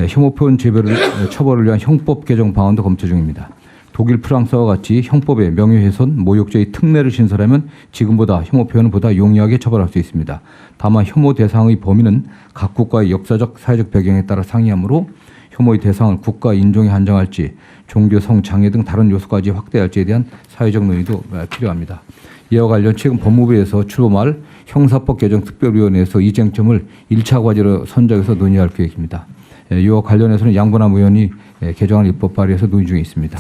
혐오 표현 처벌을 위한 형법 개정 방안도 검토 중입니다. 독일, 프랑스와 같이 형법에 명예훼손, 모욕죄의 특례를 신설하면 지금보다 혐오 표현을 보다 용이하게 처벌할 수 있습니다. 다만 혐오 대상의 범위는 각 국가의 역사적, 사회적 배경에 따라 상이하므로 혐오의 대상을 국가 인종에 한정할지, 종교, 성, 장애 등 다른 요소까지 확대할지에 대한 사회적 논의도 필요합니다. 이와 관련 최근 법무부에서 출범할 형사법 개정 특별위원회에서 이 쟁점을 1차 과제로 선정해서 논의할 계획입니다. 이와 관련해서는 양분함 의원이 개정안 입법 발의해서 논의 중에 있습니다.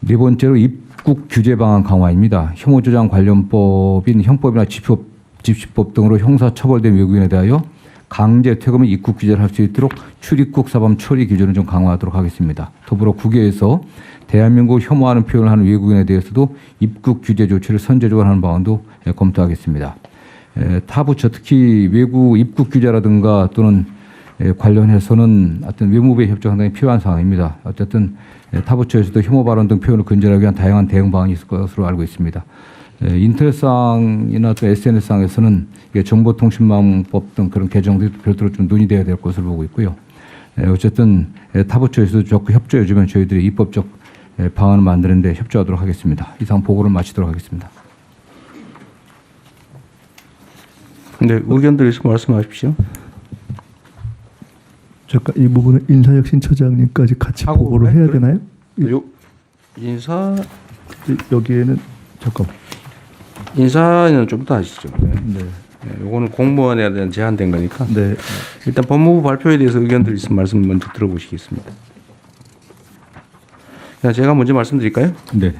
네 번째로 입국 규제 방안 강화입니다. 혐오조장 관련법인 형법이나 집시법 등으로 형사 처벌된 외국인에 대하여 강제 퇴거 및 입국 규제를 할 수 있도록 출입국 사범 처리 기준을 좀 강화하도록 하겠습니다. 더불어 국외에서 대한민국을 혐오하는 표현을 하는 외국인에 대해서도 입국 규제 조치를 선제적으로 하는 방안도 검토하겠습니다. 타 부처 특히 외국 입국 규제라든가 또는 관련해서는 어떤 외무부의 협조가 상당히 필요한 상황입니다. 어쨌든 타 부처에서도 혐오 발언 등 표현을 근절하기 위한 다양한 대응 방안이 있을 것으로 알고 있습니다. 인터넷상이나 또 SNS상에서는 정보통신망법 등 그런 개정들이 별도로 좀 논의되어야 될 것으로 보고 있고요. 어쨌든 타 부처에서도 적극 협조해 주면 저희들이 입법적 방안을 만드는 데 협조하도록 하겠습니다. 이상 보고를 마치도록 하겠습니다. 네, 의견들 있으면 말씀하십시오. 잠깐 이 부분은 인사혁신처장님까지 같이 하고, 보고를 네, 해야 그래. 되나요? 여기에는 잠깐 인사는 좀 더 하시죠. 네. 요거는 공무원에 대한 제한된 거니까. 네. 일단 법무부 발표에 대해서 의견들 있으면 말씀 먼저 들어보시겠습니다. 제가 먼저 말씀드릴까요? 네.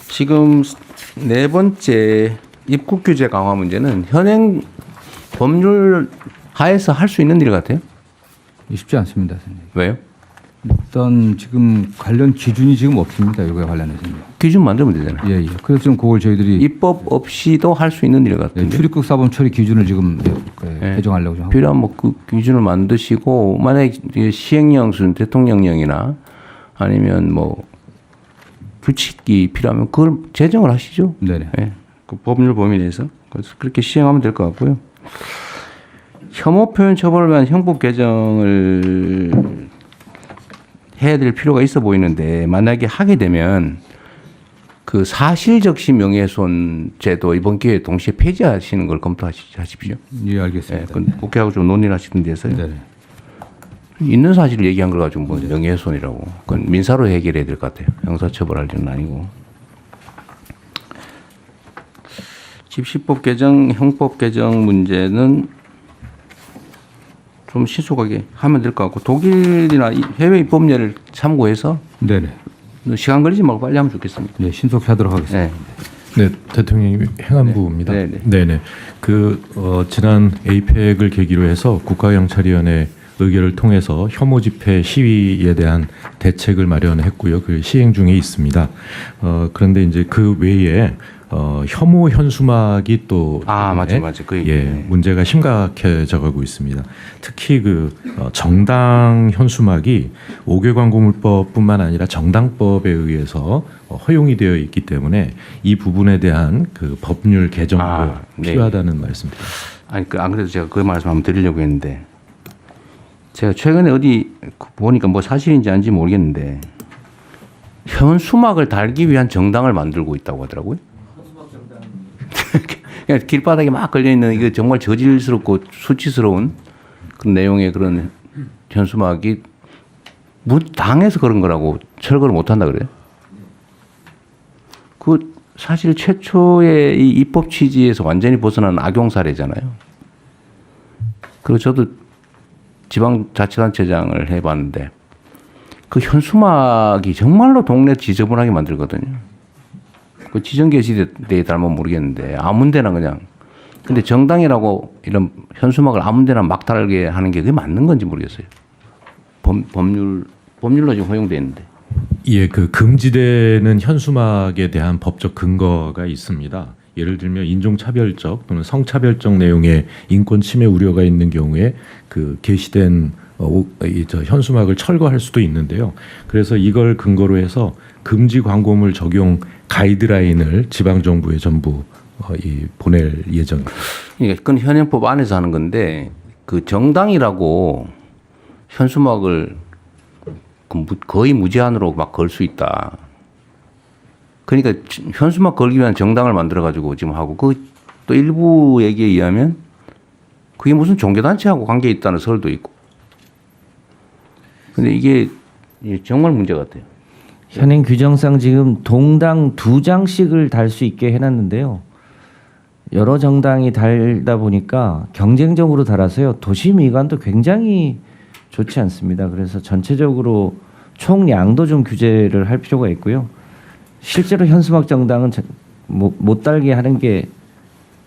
지금 네 번째 입국 규제 강화 문제는 현행 법률 하에서 할 수 있는 일 같아요. 쉽지 않습니다, 선생님. 왜요? 일단 지금 관련 기준이 지금 없습니다. 이거에 관련해서는. 기준 만들면 되잖아요. 예, 예. 그래서 지금 그걸 저희들이 입법 없이도 할 수 있는 일 같은데. 출입국 사범 처리 기준을 지금 개정하려고 좀 하고. 필요한 뭐 그 기준을 만드시고 만약에 이게 시행령 수준 대통령령이나 아니면 뭐 규칙이 필요하면 그걸 제정을 하시죠. 네네. 예. 그 법률 범위 내에서 그래서 그렇게 시행하면 될 것 같고요. 혐오 표현 처벌을 위한 형법 개정을 해야 될 필요가 있어 보이는데 만약에 하게 되면 그 사실적시 명예훼손 제도 이번 기회에 동시에 폐지하시는 걸 검토하십시오. 예, 알겠습니다. 예, 그건 국회하고 좀 논의를 하시던 데서요. 네네. 있는 사실을 얘기한 걸 가지고 뭐 명예훼손이라고. 그건 민사로 해결해야 될 것 같아요. 형사처벌할 일은 아니고. 집시법 개정, 형법 개정 문제는 좀 신속하게 하면 될 것 같고 독일이나 해외 입법례를 참고해서 네네. 시간 걸리지 말고 빨리 하면 좋겠습니다. 네, 신속히 하도록 하겠습니다. 네. 네, 대통령님 행안부입니다. 네, 네. 네네. 지난 에이펙을 계기로 해서 국가경찰위원회 의결을 통해서 혐오 집회 시위에 대한 대책을 마련했고요. 그 시행 중에 있습니다. 그런데 이제 그 외에 혐오 현수막이 또 맞아. 그 얘기. 예, 문제가 심각해져 가고 있습니다. 특히 정당 현수막이 5개 광고물법뿐만 아니라 정당법에 의해서 허용이 되어 있기 때문에 이 부분에 대한 그 법률 개정도 네. 필요하다는 말씀입니다. 아니 안 그래도 제가 그 말씀 한번 드리려고 했는데 제가 최근에 어디 보니까 뭐 사실인지 아닌지 모르겠는데 현수막을 달기 위한 정당을 만들고 있다고 하더라고요. 그냥 길바닥에 막 걸려 있는 이게 정말 저질스럽고 수치스러운 그런 내용의 그런 현수막이 당에서 그런 거라고 철거를 못 한다 그래요. 그 사실 최초의 이 입법 취지에서 완전히 벗어난 악용 사례잖아요. 그리고 저도 지방자치단체장을 해봤는데 그 현수막이 정말로 동네 지저분하게 만들거든요. 그 지정계 시대에 닮으면 모르겠는데 아무 데나 그냥. 근데 정당이라고 이런 현수막을 아무 데나 막 달게 하는 게 그게 맞는 건지 모르겠어요. 법률로 지금 허용돼 있는데. 예, 그 금지되는 현수막에 대한 법적 근거가 있습니다. 예를 들면 인종차별적 또는 성차별적 내용의 인권 침해 우려가 있는 경우에 그 게시된 현수막을 철거할 수도 있는데요. 그래서 이걸 근거로 해서 금지 광고물 적용 가이드라인을 지방 정부에 전부 보낼 예정입니다. 그러니까 그건 현행법 안에서 하는 건데 그 정당이라고 현수막을 거의 무제한으로 막 걸 수 있다. 그러니까 현수막 걸기 위한 정당을 만들어 가지고 지금 하고 그 또 일부 얘기에 의하면 그게 무슨 종교단체하고 관계 있다는 설도 있고. 근데 이게 정말 문제 같아요. 현행 규정상 지금 동당 2장씩을 달 수 있게 해놨는데요. 여러 정당이 달다 보니까 경쟁적으로 달아서요. 도시 미관도 굉장히 좋지 않습니다. 그래서 전체적으로 총량도 좀 규제를 할 필요가 있고요. 실제로 현수막 정당은 못 달게 하는 게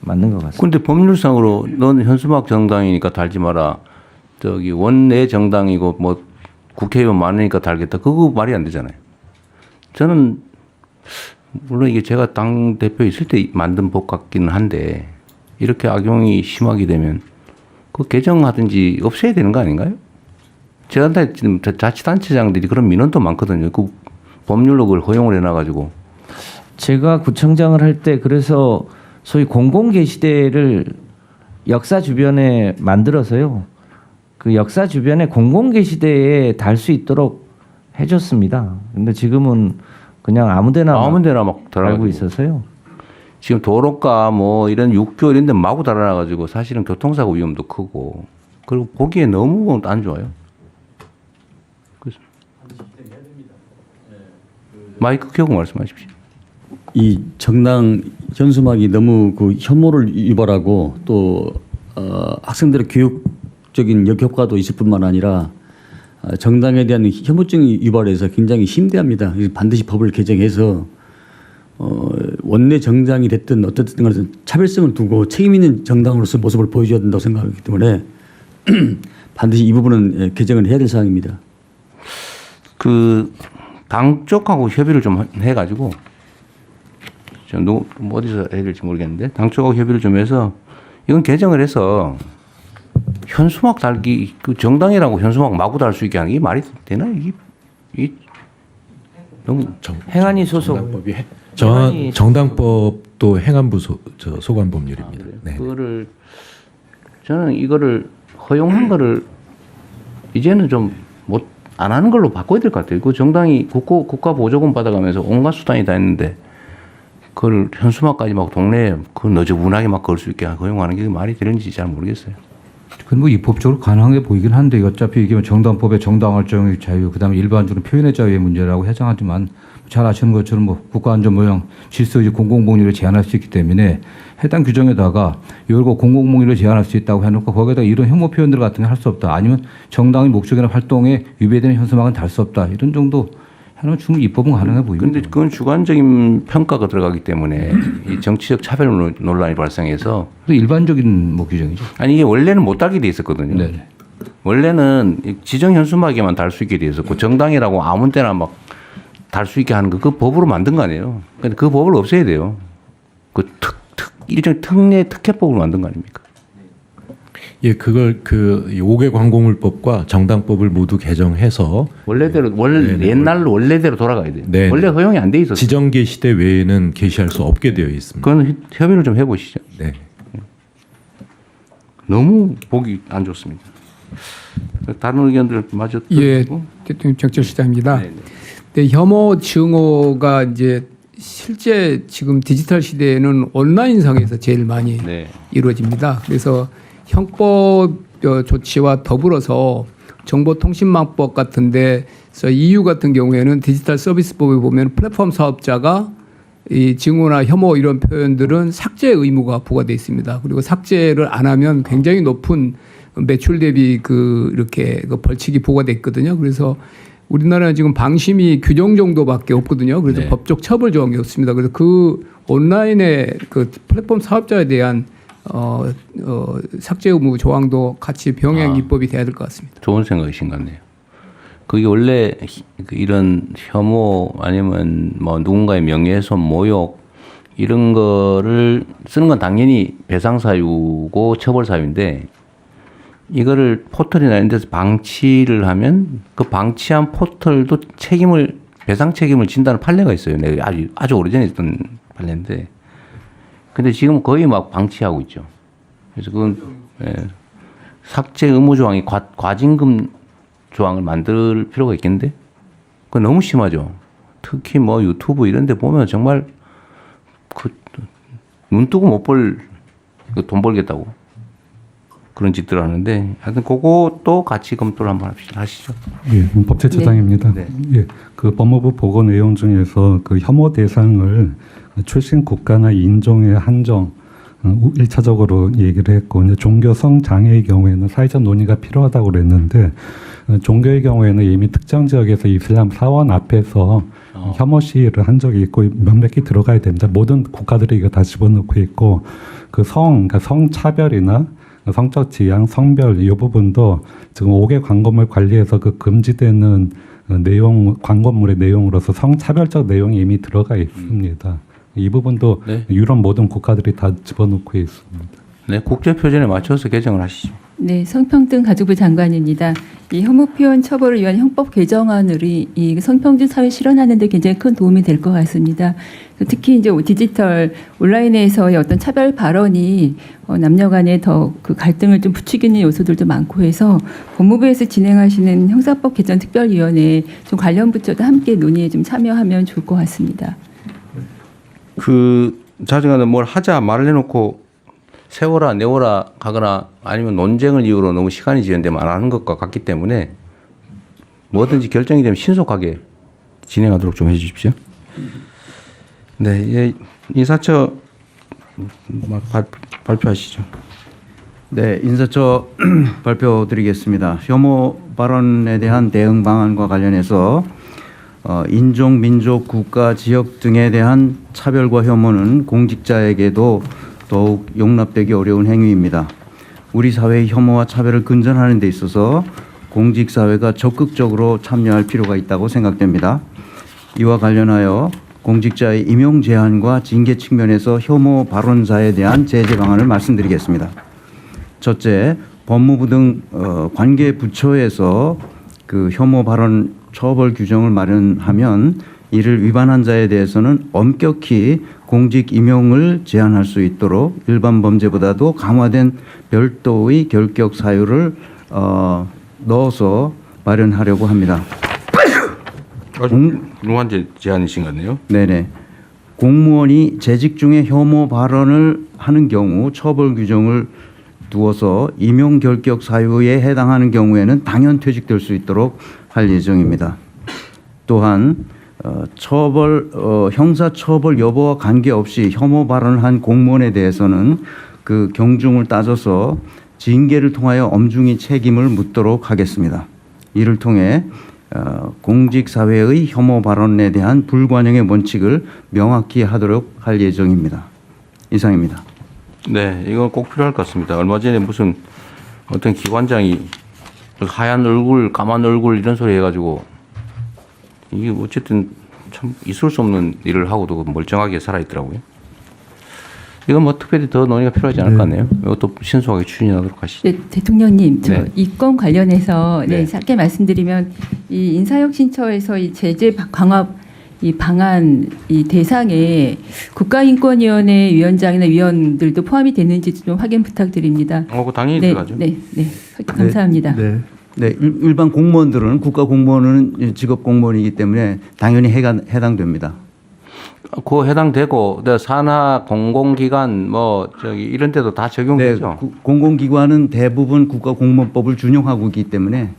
맞는 것 같습니다. 그런데 법률상으로 넌 현수막 정당이니까 달지 마라. 저기 원내 정당이고 뭐 국회의원 많으니까 달겠다. 그거 말이 안 되잖아요. 저는 물론 이게 제가 당 대표 있을 때 만든 법 같기는 한데 이렇게 악용이 심하게 되면 그 개정하든지 없애야 되는 거 아닌가요? 제가 지금 자치단체장들이 그런 민원도 많거든요. 그 법률로 그걸 허용을 해놔가지고. 제가 구청장을 할 때 그래서 소위 공공게시대를 역사 주변에 만들어서요. 그 역사 주변에 공공게시대에 달 수 있도록 해줬습니다. 근데 지금은 그냥 아무데나 막 달고 있어서요. 지금 도로가 뭐 이런 육교 이런 데 마구 달아놔가지고 사실은 교통사고 위험도 크고 그리고 보기에 너무 안 좋아요. 그래서 마이크 켜고 말씀하십시오. 이 정당 현수막이 너무 그 혐오를 유발하고 또 학생들의 교육적인 역효과도 있을 뿐만 아니라 정당에 대한 혐오증이 유발해서 굉장히 심대합니다. 반드시 법을 개정해서 원내 정당이 됐든 어떻든 간에 차별성을 두고 책임 있는 정당으로서 모습을 보여줘야 된다고 생각하기 때문에 반드시 이 부분은 개정을 해야 될 사항입니다. 그 당 쪽하고 협의를 좀 해가지고 좀 어디서 해야 될지 모르겠는데 당 쪽하고 협의를 좀 해서 이건 개정을 해서 현수막 달기 그 정당이라고 현수막 마구 달 수 있게 하는 게 말이 되나 이게 너무 행안위 소속 정당법이 행안위 정당법도 행안부 소관 법률입니다. 네. 그거를 저는 이거를 허용한 거를 이제는 좀 못 안 하는 걸로 바꿔야 될 것 같아요. 그 정당이 국가 보조금 받아가면서 온갖 수단이 다 했는데 그걸 현수막까지 막 동네에 그 너저분하게 막 걸 수 있게 허용하는 게 말이 되는지 잘 모르겠어요. 그건 뭐 입법적으로 가능해 보이긴 한데 어차피 이게 정당법의 정당 활동의 자유, 그다음에 일반적으로 표현의 자유의 문제라고 해당하지만 잘 아시는 것처럼 뭐 국가안전모형 질서유지 공공복리를 제한할 수 있기 때문에 해당 규정에다가 이걸 공공복리를 제한할 수 있다고 해놓고 거기에다 이런 혐오 표현들 같은 거 할 수 없다. 아니면 정당의 목적이나 활동에 위배되는 현수막은 달 수 없다. 이런 정도 해놓으면 충분히 입법은 가능해 보입니다. 그런데 그건 주관적인 평가가 들어가기 때문에 이 정치적 차별 논란이 발생해서 일반적인 뭐 규정이죠. 아니 이게 원래는 못 달게 돼 있었거든요. 네. 원래는 지정 현수막에만 달 수 있게 돼 있었고 정당이라고 아무 때나 막 달 수 있게 하는 거 그 법으로 만든 거 아니에요. 근데 그 법을 없애야 돼요. 그 일종 특례 특혜법을 만든 거 아닙니까? 예, 그걸 그 5개 관공물법과 정당법을 모두 개정해서 원래대로 네네. 옛날로 원래대로 돌아가야 돼요. 네. 원래 허용이 안 돼 있었어요. 지정계 시대 외에는 게시할 수 없게 되어 있습니다. 그건 협의를 좀 해보시죠. 네. 너무 보기 안 좋습니다. 다른 의견들 마저 예, 듣고. 대통령 정철시장입니다. 네, 네. 네, 혐오 증오가 이제 실제 지금 디지털 시대에는 온라인상에서 제일 많이 네. 이루어집니다. 그래서 형법 조치와 더불어서 정보통신망법 같은데 EU 같은 경우에는 디지털 서비스법에 보면 플랫폼 사업자가 이 증오나 혐오 이런 표현들은 삭제 의무가 부과돼 있습니다. 그리고 삭제를 안 하면 굉장히 높은 매출 대비 이렇게 벌칙이 부과돼 있거든요. 그래서 우리나라는 지금 방심위 규정 정도밖에 없거든요. 그래서 네. 법적 처벌 조항이 없습니다. 그래서 그 온라인의 그 플랫폼 사업자에 대한 삭제 의무 조항도 같이 병행 입법이 돼야 될 것 같습니다. 좋은 생각이신 것 같네요. 그게 원래 이런 혐오 아니면 뭐 누군가의 명예훼손, 모욕 이런 거를 쓰는 건 당연히 배상 사유고 처벌 사유인데 이거를 포털이나 이런 데서 방치를 하면 그 방치한 포털도 배상 책임을 진다는 판례가 있어요. 내가 아주 오래전에 있던 판례인데 근데 지금 거의 막 방치하고 있죠. 그래서 그건 삭제 의무 조항이 과징금 조항을 만들 필요가 있겠는데 그건 너무 심하죠. 특히 뭐 유튜브 이런 데 보면 정말 눈 뜨고 못 볼 돈 벌겠다고 그런 짓들을 하는데 하여튼 그것도 같이 검토를 한번 하시죠. 예, 법제처장입니다. 네. 예, 그 법무부 보고 내용 중에서 그 혐오 대상을 출신 국가나 인종의 한정 1차적으로 얘기를 했고 이제 종교성 장애의 경우에는 사회적 논의가 필요하다고 그랬는데 종교의 경우에는 이미 특정 지역에서 이슬람 사원 앞에서 혐오 시위를 한 적이 있고 명백히 들어가야 됩니다. 모든 국가들이 이거 다 집어넣고 있고 그러니까 성차별이나 성적 지향, 성별 이 부분도 지금 5개 광고물 관리에서 그 금지되는 내용 광고물의 내용으로서 성차별적 내용이 이미 들어가 있습니다. 이 부분도 네. 유럽 모든 국가들이 다 집어넣고 있습니다. 네, 국제 표준에 맞춰서 개정을 하시죠. 네, 성평등 가족부 장관입니다. 이 혐오 표현 처벌을 위한 형법 개정안을 이 성평등 사회 실현하는 데 굉장히 큰 도움이 될 것 같습니다. 특히 이제 디지털 온라인에서의 어떤 차별 발언이 남녀 간에 더 그 갈등을 좀 부추기는 요소들도 많고 해서 법무부에서 진행하시는 형사법 개정 특별위원회에 좀 관련 부처도 함께 논의에 좀 참여하면 좋을 것 같습니다. 자중하는 뭘 하자 말을 해놓고 세워라 내워라 하거나 아니면 논쟁을 이유로 너무 시간이 지연되면 안 하는 것과 같기 때문에 뭐든지 결정이 되면 신속하게 진행하도록 좀 해주십시오. 네, 인사처 발표하시죠. 네, 인사처 발표드리겠습니다. 혐오 발언에 대한 대응 방안과 관련해서 인종, 민족, 국가, 지역 등에 대한 차별과 혐오는 공직자에게도 더욱 용납되기 어려운 행위입니다. 우리 사회의 혐오와 차별을 근절하는 데 있어서 공직사회가 적극적으로 참여할 필요가 있다고 생각됩니다. 이와 관련하여 공직자의 임용 제한과 징계 측면에서 혐오 발언자에 대한 제재 방안을 말씀드리겠습니다. 첫째, 법무부 등 관계 부처에서 그 혐오 발언 처벌 규정을 마련하면 이를 위반한 자에 대해서는 엄격히 공직 임용을 제한할 수 있도록 일반 범죄보다도 강화된 별도의 결격 사유를 넣어서 마련하려고 합니다. 훌륭한 제안이신 것 같네요. 네네. 공무원이 재직 중에 혐오 발언을 하는 경우 처벌 규정을 두어서 임용 결격 사유에 해당하는 경우에는 당연 퇴직될 수 있도록 할 예정입니다. 또한 형사 처벌 여부와 관계없이 혐오 발언을 한 공무원에 대해서는 그 경중을 따져서 징계를 통하여 엄중히 책임을 묻도록 하겠습니다. 이를 통해 공직사회의 혐오 발언에 대한 불관용의 원칙을 명확히 하도록 할 예정입니다. 이상입니다. 네, 이건 꼭 필요할 것 같습니다. 얼마 전에 무슨 어떤 기관장이 하얀 얼굴, 까만 얼굴 이런 소리 해가지고 이게 어쨌든 참 있을 수 없는 일을 하고도 멀쩡하게 살아있더라고요. 이건 뭐 특별히 더 논의가 필요하지 않을 것 같네요. 이것도 신속하게 추진하도록 하시죠. 네, 대통령님, 네. 이 건 관련해서 네. 짧게 말씀드리면 이 인사혁신처에서 이 제재 강화 이 방안 이 대상에 국가인권위원회 위원장이나 위원들도 포함이 되는지 좀 확인 부탁드립니다. 그 당연히 네, 들어가죠. 네, 네, 감사합니다. 네, 일반 공무원들은 국가 공무원은 직업 공무원이기 때문에 당연히 해당됩니다. 그 해당되고 산하 공공기관 뭐 저기 이런 데도 다 적용되죠. 네, 공공기관은 대부분 국가공무원법을 준용하고 있기 때문에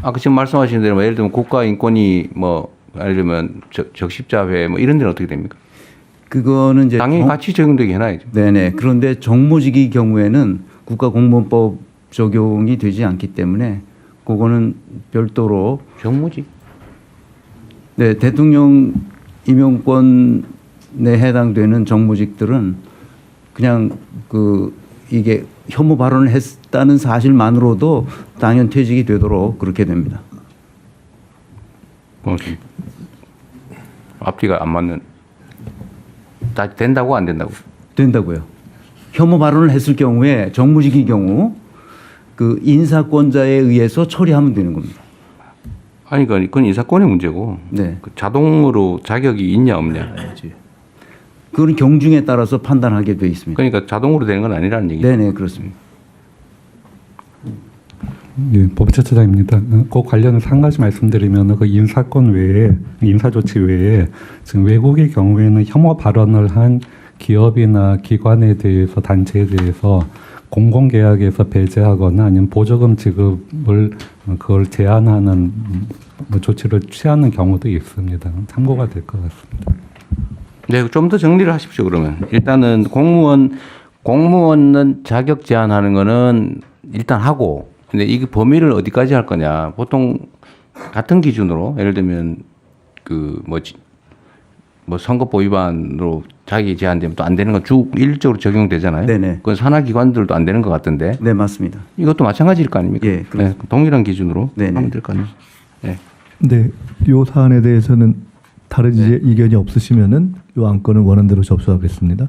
아까 지금 말씀하신 대로 예를 들면 국가인권위 뭐 예를 들면 적십자회 뭐 이런 데는 어떻게 됩니까? 그거는 이제 당연히 같이 적용되게 해놔야죠. 네네. 그런데 정무직의 경우에는 국가공무원법 적용이 되지 않기 때문에 그거는 별도로 정무직. 네, 대통령 임용권에 해당되는 정무직들은 그냥 이게 혐오 발언을 했다는 사실만으로도 당연 퇴직이 되도록 그렇게 됩니다. 앞뒤가 안 맞는. 다 된다고 안 된다고? 된다고요. 혐오 발언을 했을 경우에 정무직의 경우 그 인사권자에 의해서 처리하면 되는 겁니다. 아니 그건 인사권의 문제고. 네. 그 자동으로 자격이 있냐 없냐. 그건 경중에 따라서 판단하게 돼 있습니다. 그러니까 자동으로 되는 건 아니라는 얘기죠. 네네 그렇습니다. 예, 법제처장입니다. 그 관련해서 한 가지 말씀드리면 그 인사권 외에 인사조치 외에 지금 외국의 경우에는 혐오 발언을 한 기업이나 기관에 대해서 단체에 대해서 공공계약에서 배제하거나 아니면 보조금 지급을 그걸 제한하는 조치를 취하는 경우도 있습니다. 참고가 될 것 같습니다. 네, 좀 더 정리를 하십시오. 그러면 일단은 공무원은 자격 제한하는 거는 일단 하고, 근데 이 범위를 어디까지 할 거냐? 보통 같은 기준으로 예를 들면 뭐 선거법 위반으로 자격이 제한되면 또 안 되는 건 쭉 일적으로 적용되잖아요. 네네. 그건 산하기관들도 안 되는 것 같던데. 네 맞습니다. 이것도 마찬가지일 거 아닙니까? 예, 네, 동일한 기준으로 네네. 하면 될 거 아니에요. 네. 네, 이 사안에 대해서는 다른 의견이 없으시면은 이 안건은 원안대로 접수하겠습니다.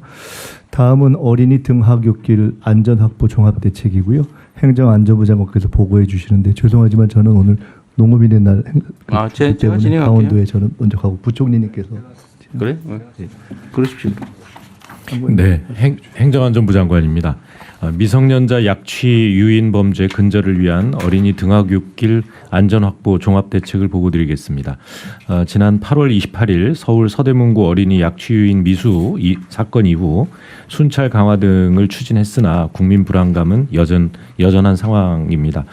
다음은 어린이 등하굣길 안전확보 종합대책이고요. 행정안전부 장관께서 보고해 주시는데 죄송하지만 저는 오늘 농업인의 날 제가 때문에 진행할게요. 강원도에 저는 먼저 가고 부총리님께서 그래? 그러십시오. 네, 행정안전부 장관입니다. 미성년자 약취 유인 범죄 근절을 위한 어린이 등하굣길 안전확보 종합대책을 보고드리겠습니다. 지난 8월 28일 서울 서대문구 어린이 약취 유인 미수 사건 이후 순찰 강화 등을 추진했으나 국민 불안감은 여전한 상황입니다.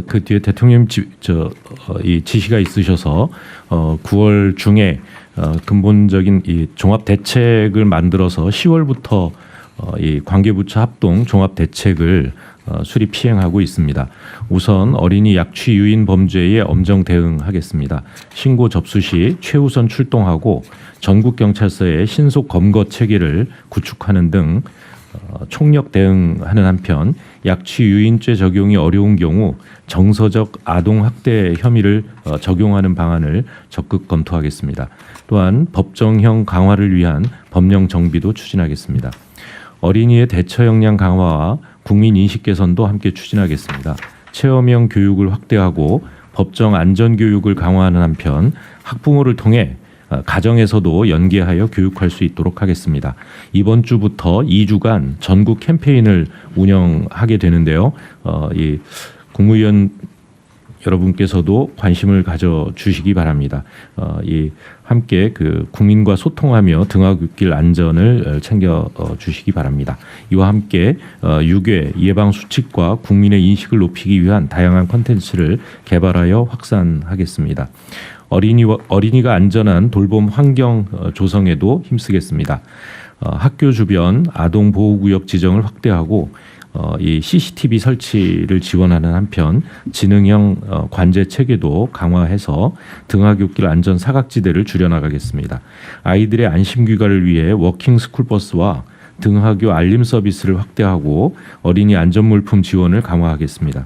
그 뒤에 대통령 이 지시가 있으셔서 9월 중에 근본적인 이 종합 대책을 만들어서 10월부터 이 관계부처 합동 종합 대책을 수립 시행하고 있습니다. 우선 어린이 약취 유인 범죄에 엄정 대응하겠습니다. 신고 접수 시 최우선 출동하고 전국 경찰서의 신속 검거 체계를 구축하는 등 총력 대응하는 한편 약취 유인죄 적용이 어려운 경우 정서적 아동 학대 혐의를 적용하는 방안을 적극 검토하겠습니다. 또한 법정형 강화를 위한 법령 정비도 추진하겠습니다. 어린이의 대처 역량 강화와 국민 인식 개선도 함께 추진하겠습니다. 체험형 교육을 확대하고 법정 안전 교육을 강화하는 한편 학부모를 통해 가정에서도 연계하여 교육할 수 있도록 하겠습니다. 이번 주부터 2주간 전국 캠페인을 운영하게 되는데요. 이 국무위원 여러분께서도 관심을 가져주시기 바랍니다. 이 함께 그 국민과 소통하며 등하굣길 안전을 챙겨 주시기 바랍니다. 이와 함께 유괴 예방 수칙과 국민의 인식을 높이기 위한 다양한 콘텐츠를 개발하여 확산하겠습니다. 어린이가 안전한 돌봄 환경 조성에도 힘쓰겠습니다. 학교 주변 아동 보호구역 지정을 확대하고 이 CCTV 설치를 지원하는 한편 지능형 관제 체계도 강화해서 등하굣길 안전 사각지대를 줄여나가겠습니다. 아이들의 안심 귀가를 위해 워킹 스쿨버스와 등하교 알림 서비스를 확대하고 어린이 안전물품 지원을 강화하겠습니다.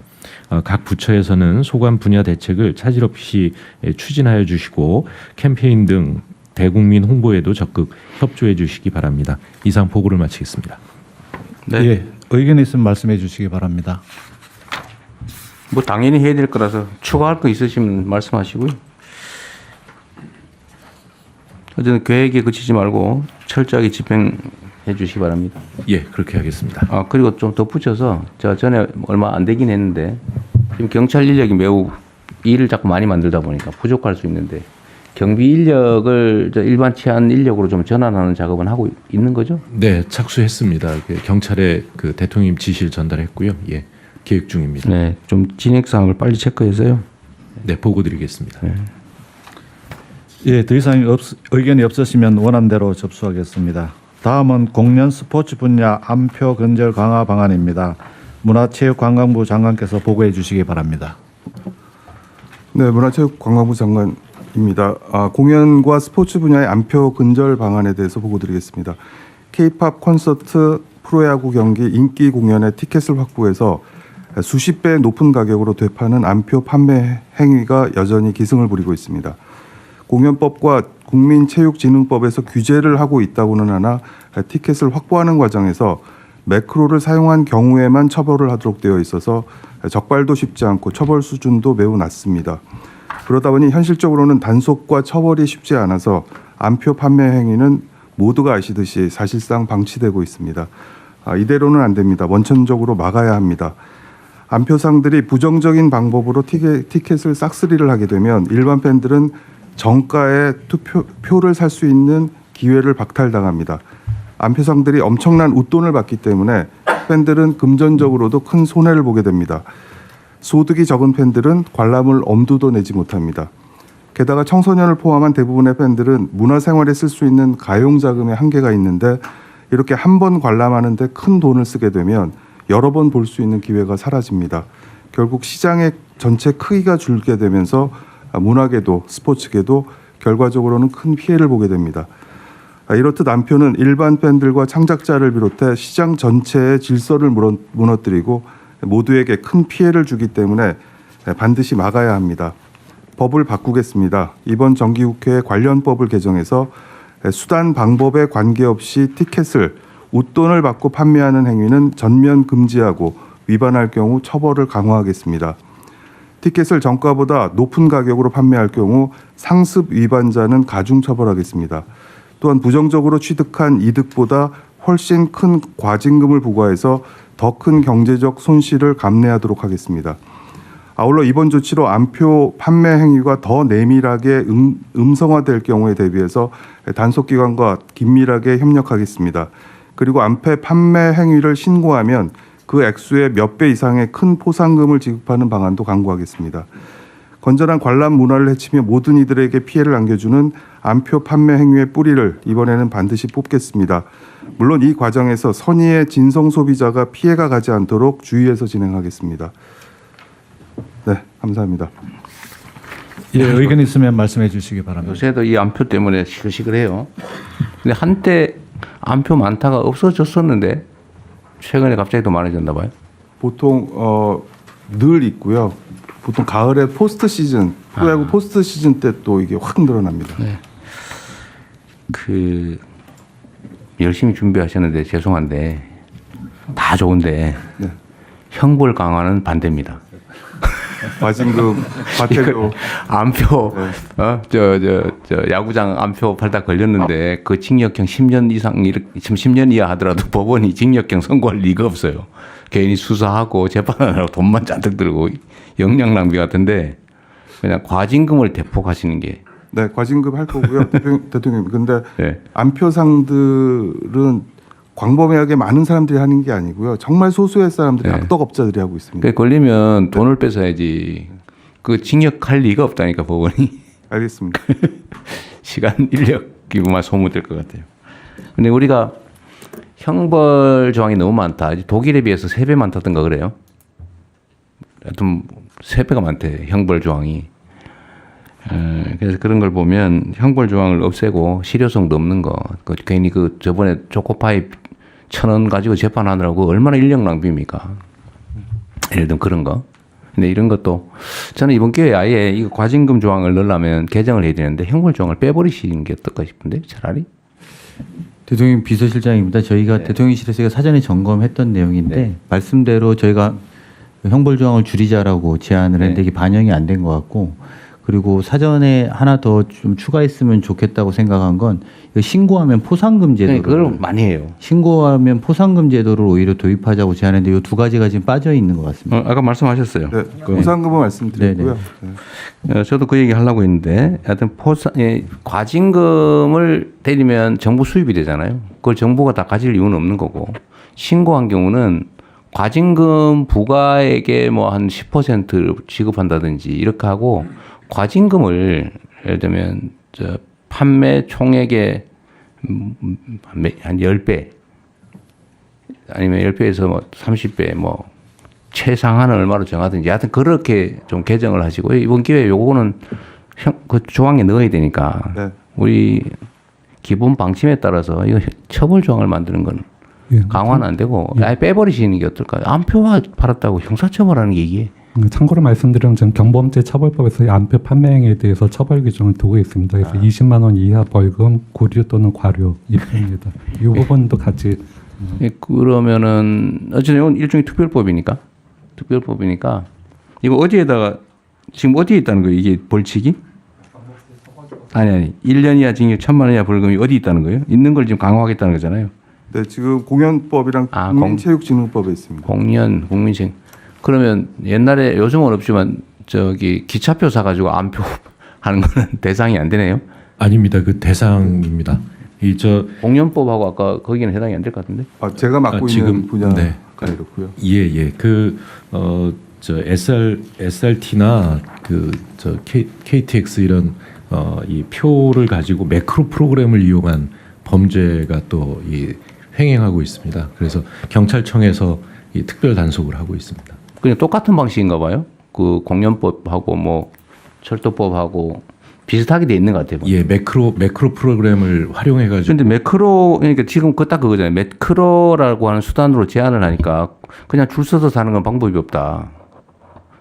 각 부처에서는 소관 분야 대책을 차질 없이 추진하여 주시고 캠페인 등 대국민 홍보에도 적극 협조해 주시기 바랍니다. 이상 보고를 마치겠습니다. 네. 예, 의견 있으면 말씀해 주시기 바랍니다. 뭐 당연히 해야 될 거라서 추가할 거 있으시면 말씀하시고요. 어쨌든 계획에 그치지 말고 철저하게 집행해 주시기 바랍니다. 예, 그렇게 하겠습니다. 그리고 좀 덧붙여서 제가 전에 얼마 안 되긴 했는데 지금 경찰 인력이 매우 일을 자꾸 많이 만들다 보니까 부족할 수 있는데 경비 인력을 일반 치안 인력으로 좀 전환하는 작업은 하고 있는 거죠? 네, 착수했습니다. 경찰에 그 대통령 지시를 전달했고요. 예, 계획 중입니다. 네, 좀 진행 사항을 빨리 체크해서요. 네, 보고 드리겠습니다. 네. 예, 더 이상 의견이 없으시면 원안대로 접수하겠습니다. 다음은 공연 스포츠 분야 안표 근절 강화 방안입니다. 문화체육관광부 장관께서 보고해 주시기 바랍니다. 네, 문화체육관광부 장관입니다. 공연과 스포츠 분야의 안표 근절 방안에 대해서 보고드리겠습니다. K-팝 콘서트, 프로야구 경기, 인기 공연의 티켓을 확보해서 수십 배 높은 가격으로 되파는 안표 판매 행위가 여전히 기승을 부리고 있습니다. 공연법과 국민체육진흥법에서 규제를 하고 있다고는 하나 티켓을 확보하는 과정에서 매크로를 사용한 경우에만 처벌을 하도록 되어 있어서 적발도 쉽지 않고 처벌 수준도 매우 낮습니다. 그러다 보니 현실적으로는 단속과 처벌이 쉽지 않아서 안표 판매 행위는 모두가 아시듯이 사실상 방치되고 있습니다. 이대로는 안 됩니다. 원천적으로 막아야 합니다. 안표상들이 부정적인 방법으로 티켓을 싹쓸이를 하게 되면 일반 팬들은 정가에 표를 살 수 있는 기회를 박탈당합니다. 안표상들이 엄청난 웃돈을 받기 때문에 팬들은 금전적으로도 큰 손해를 보게 됩니다. 소득이 적은 팬들은 관람을 엄두도 내지 못합니다. 게다가 청소년을 포함한 대부분의 팬들은 문화생활에 쓸 수 있는 가용자금의 한계가 있는데 이렇게 한 번 관람하는데 큰 돈을 쓰게 되면 여러 번 볼 수 있는 기회가 사라집니다. 결국 시장의 전체 크기가 줄게 되면서 문화계도 스포츠계도 결과적으로는 큰 피해를 보게 됩니다. 이렇듯 안표는 일반 팬들과 창작자를 비롯해 시장 전체의 질서를 무너뜨리고 모두에게 큰 피해를 주기 때문에 반드시 막아야 합니다. 법을 바꾸겠습니다. 이번 정기국회에 관련 법을 개정해서 수단 방법에 관계없이 티켓을 웃돈을 받고 판매하는 행위는 전면 금지하고 위반할 경우 처벌을 강화하겠습니다. 티켓을 정가보다 높은 가격으로 판매할 경우 상습 위반자는 가중 처벌하겠습니다. 또한 부정적으로 취득한 이득보다 훨씬 큰 과징금을 부과해서 더 큰 경제적 손실을 감내하도록 하겠습니다. 아울러 이번 조치로 안표 판매 행위가 더 내밀하게 음성화될 경우에 대비해서 단속기관과 긴밀하게 협력하겠습니다. 그리고 안표 판매 행위를 신고하면 그 액수의 몇 배 이상의 큰 포상금을 지급하는 방안도 강구하겠습니다. 건전한 관람 문화를 해치며 모든 이들에게 피해를 안겨주는 안표 판매 행위의 뿌리를 이번에는 반드시 뽑겠습니다. 물론 이 과정에서 선의의 진성 소비자가 피해가 가지 않도록 주의해서 진행하겠습니다. 네, 감사합니다. 예, 의견 있으면 말씀해 주시기 바랍니다. 요새도 이 안표 때문에 시끌시끌해요. 근데 한때 안표 많다가 없어졌었는데 최근에 갑자기 더 많아졌나 봐요. 보통 늘 있고요. 보통 가을에 포스트 시즌, 프로야구 포스트 시즌 때 또 이게 확 늘어납니다. 네. 그 열심히 준비하셨는데 죄송한데 다 좋은데 네. 형벌 강화는 반대입니다. 과징금, 과태료, 안표, 야구장 안표 팔다 걸렸는데 그 징역형 10년 이상, 지금 10년 이하 하더라도 법원이 징역형 선고할 리가 없어요. 괜히 수사하고 재판하느라고 돈만 잔뜩 들고 역량 낭비 같은데 그냥 과징금을 대폭하시는 게. 네, 과징금 할 거고요. 대통령님. 근데 네. 안표상들은 광범위하게 많은 사람들이 하는 게 아니고요. 정말 소수의 사람들이 악덕업자들이 하고 있습니다. 그 걸리면 돈을 뺏어야지. 그 징역할 리가 없다니까 법원이. 알겠습니다. 시간 인력이만 소모될 것 같아요. 근데 우리가 형벌 조항이 너무 많다. 독일에 비해서 3배 많다던가 그래요. 하여튼 3배가 많대. 형벌 조항이. 그래서 그런 걸 보면 형벌 조항을 없애고 실효성도 없는 거. 괜히 저번에 초코파이 1,000원 가지고 재판하느라고 얼마나 인력 낭비입니까? 예를 들면 그런 거. 근데 이런 것도 저는 이번 기회에 아예 이거 과징금 조항을 넣으려면 개정을 해야 되는데 형벌 조항을 빼버리시는 게 어떨까 싶은데 차라리. 대통령 비서실장입니다. 저희가 대통령실에서 사전에 점검했던 내용인데 말씀대로 저희가 형벌 조항을 줄이자라고 제안을 했는데 이게 반영이 안 된 것 같고 그리고 사전에 하나 더 좀 추가했으면 좋겠다고 생각한 건 신고하면 포상금 제도를 그걸 많이 해요. 신고하면 포상금 제도를 오히려 도입하자고 제안했는데 이 두 가지가 지금 빠져 있는 것 같습니다. 아까 말씀하셨어요. 네, 포상금은 말씀드렸고요. 네. 저도 그 얘기 하려고 했는데 하여튼 과징금을 때리면 정부 수입이 되잖아요. 그걸 정부가 다 가질 이유는 없는 거고 신고한 경우는 과징금 부과액의 뭐 한 10%를 지급한다든지 이렇게 하고 과징금을 예를 들면 판매 총액의 한 10배 아니면 10배에서 뭐 30배 뭐 최상한은 얼마로 정하든지 하여튼 그렇게 좀 개정을 하시고 이번 기회에 요거는 그 조항에 넣어야 되니까 우리 기본 방침에 따라서 이거 처벌 조항을 만드는 건 강화는 안 되고 아예 빼버리시는 게 어떨까요? 안표가 팔았다고 형사처벌하는 게 이게. 참고로 말씀드리면 지금 경범죄 처벌법에서 안표 판매행위에 대해서 처벌 규정을 두고 있습니다. 그래서 20만 원 이하 벌금, 구류 또는 과료 입니다. 이 부분도 같이. 그러면은 어쨌든 이건 일종의 특별법이니까 이거 어디에다가 지금 어디에 있다는 거예요? 이게 벌칙이? 아니 1년 이하 징역 1,000만 원 이하 벌금이 어디 있다는 거예요? 있는 걸 지금 강화하겠다는 거잖아요. 네, 지금 공연법이랑 국민체육진흥법에 있습니다. 국민체육. 그러면 옛날에 요즘은 없지만 기차표 사가지고 안표 하는 거는 대상이 안 되네요? 아닙니다. 그 대상입니다. 공연법하고 아까 거기는 해당이 안 될 것 같은데? 제가 맡고 있는 분야가 이렇고요. 예. SRT나 KTX 이런 이 표를 가지고 매크로 프로그램을 이용한 범죄가 또 횡행하고 있습니다. 그래서 경찰청에서 이 특별 단속을 하고 있습니다. 그냥 똑같은 방식인가 봐요. 그 공연법하고 뭐 철도법하고 비슷하게 돼 있는 것 같아요. 예, 매크로 프로그램을 활용해가지고. 근데 그러니까 지금 딱 그거잖아요. 매크로라고 하는 수단으로 제한을 하니까 그냥 줄 서서 사는 건 방법이 없다.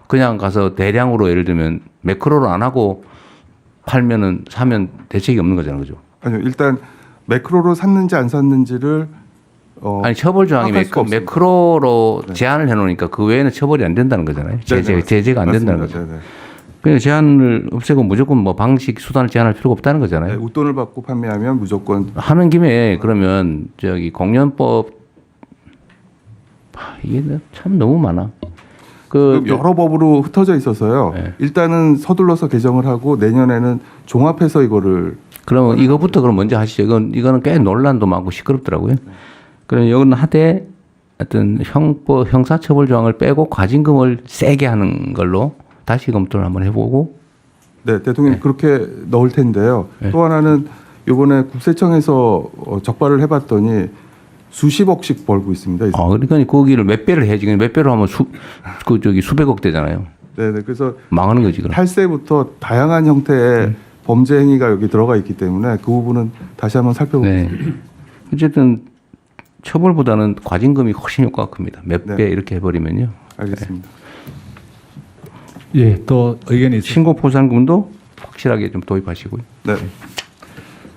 그냥 가서 대량으로 예를 들면 매크로를 안 하고 사면 대책이 없는 거잖아요, 그죠? 아니요, 일단 매크로로 샀는지 안 샀는지를 아니 처벌 조항이 매크로로 제한을 해놓으니까 그 외에는 처벌이 안 된다는 거잖아요. 제재가 안 된다는 거죠. 그냥 제한을 없애고 무조건 뭐 방식 수단을 제한할 필요가 없다는 거잖아요. 웃돈을 받고 판매하면 무조건 하는 김에 그러면 공연법 이게 참 너무 많아. 여러 법으로 흩어져 있어서요. 일단은 서둘러서 개정을 하고 내년에는 종합해서 이거를. 그러면 이거부터 그럼 먼저 하시죠. 이거는 꽤 논란도 많고 시끄럽더라고요. 그럼 이거는 하되 어떤 형사처벌 조항을 빼고 과징금을 세게 하는 걸로 다시 검토를 한번 해보고. 네, 대통령님 그렇게 넣을 텐데요. 또 하나는 이번에 국세청에서 적발을 해봤더니 수십억씩 벌고 있습니다. 그러니까 거기를 몇 배를 해야지. 몇 배로 하면 수백억 되잖아요. 네, 그래서 망하는 거지. 그럼. 탈세부터 다양한 형태의 범죄 행위가 여기 들어가 있기 때문에 그 부분은 다시 한번 살펴보겠습니다. 어쨌든 처벌보다는 과징금이 훨씬 효과가 큽니다. 몇 배 이렇게 해버리면요. 알겠습니다. 예, 또 의견이 있습니다. 신고 포상금도 확실하게 좀 도입하시고요. 네.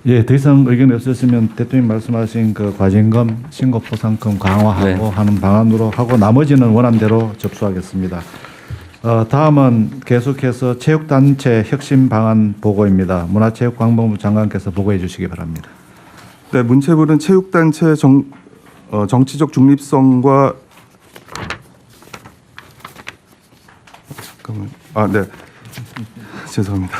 예, 더 이상 의견이 없으시면 대통령 말씀하신 그 과징금, 신고포상금 강화하고 하는 방안으로 하고 나머지는 원안대로 접수하겠습니다. 다음은 계속해서 체육단체 혁신 방안 보고입니다. 문화체육관광부 장관께서 보고해 주시기 바랍니다. 네, 문체부는 체육단체 정치적 중립성과 죄송합니다.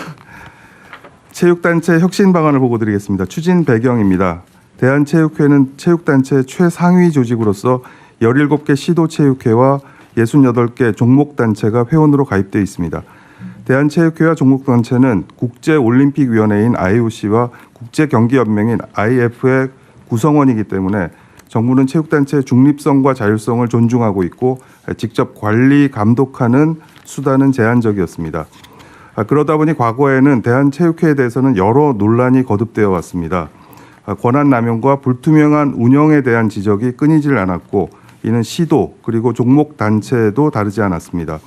체육단체 혁신 방안을 보고드리겠습니다. 추진 배경입니다. 대한체육회는 체육단체 최상위 조직으로서 17개 시도체육회와 68개 종목단체가 회원으로 가입되어 있습니다. 대한체육회와 종목단체는 국제올림픽위원회인 IOC와 국제경기연맹인 IF의 구성원이기 때문에 정부는 체육단체의 중립성과 자율성을 존중하고 있고 직접 관리, 감독하는 수단은 제한적이었습니다. 그러다 보니 과거에는 대한체육회에 대해서는 여러 논란이 거듭되어 왔습니다. 권한 남용과 불투명한 운영에 대한 지적이 끊이질 않았고 이는 시도 그리고 종목 단체에도 다르지 않았습니다.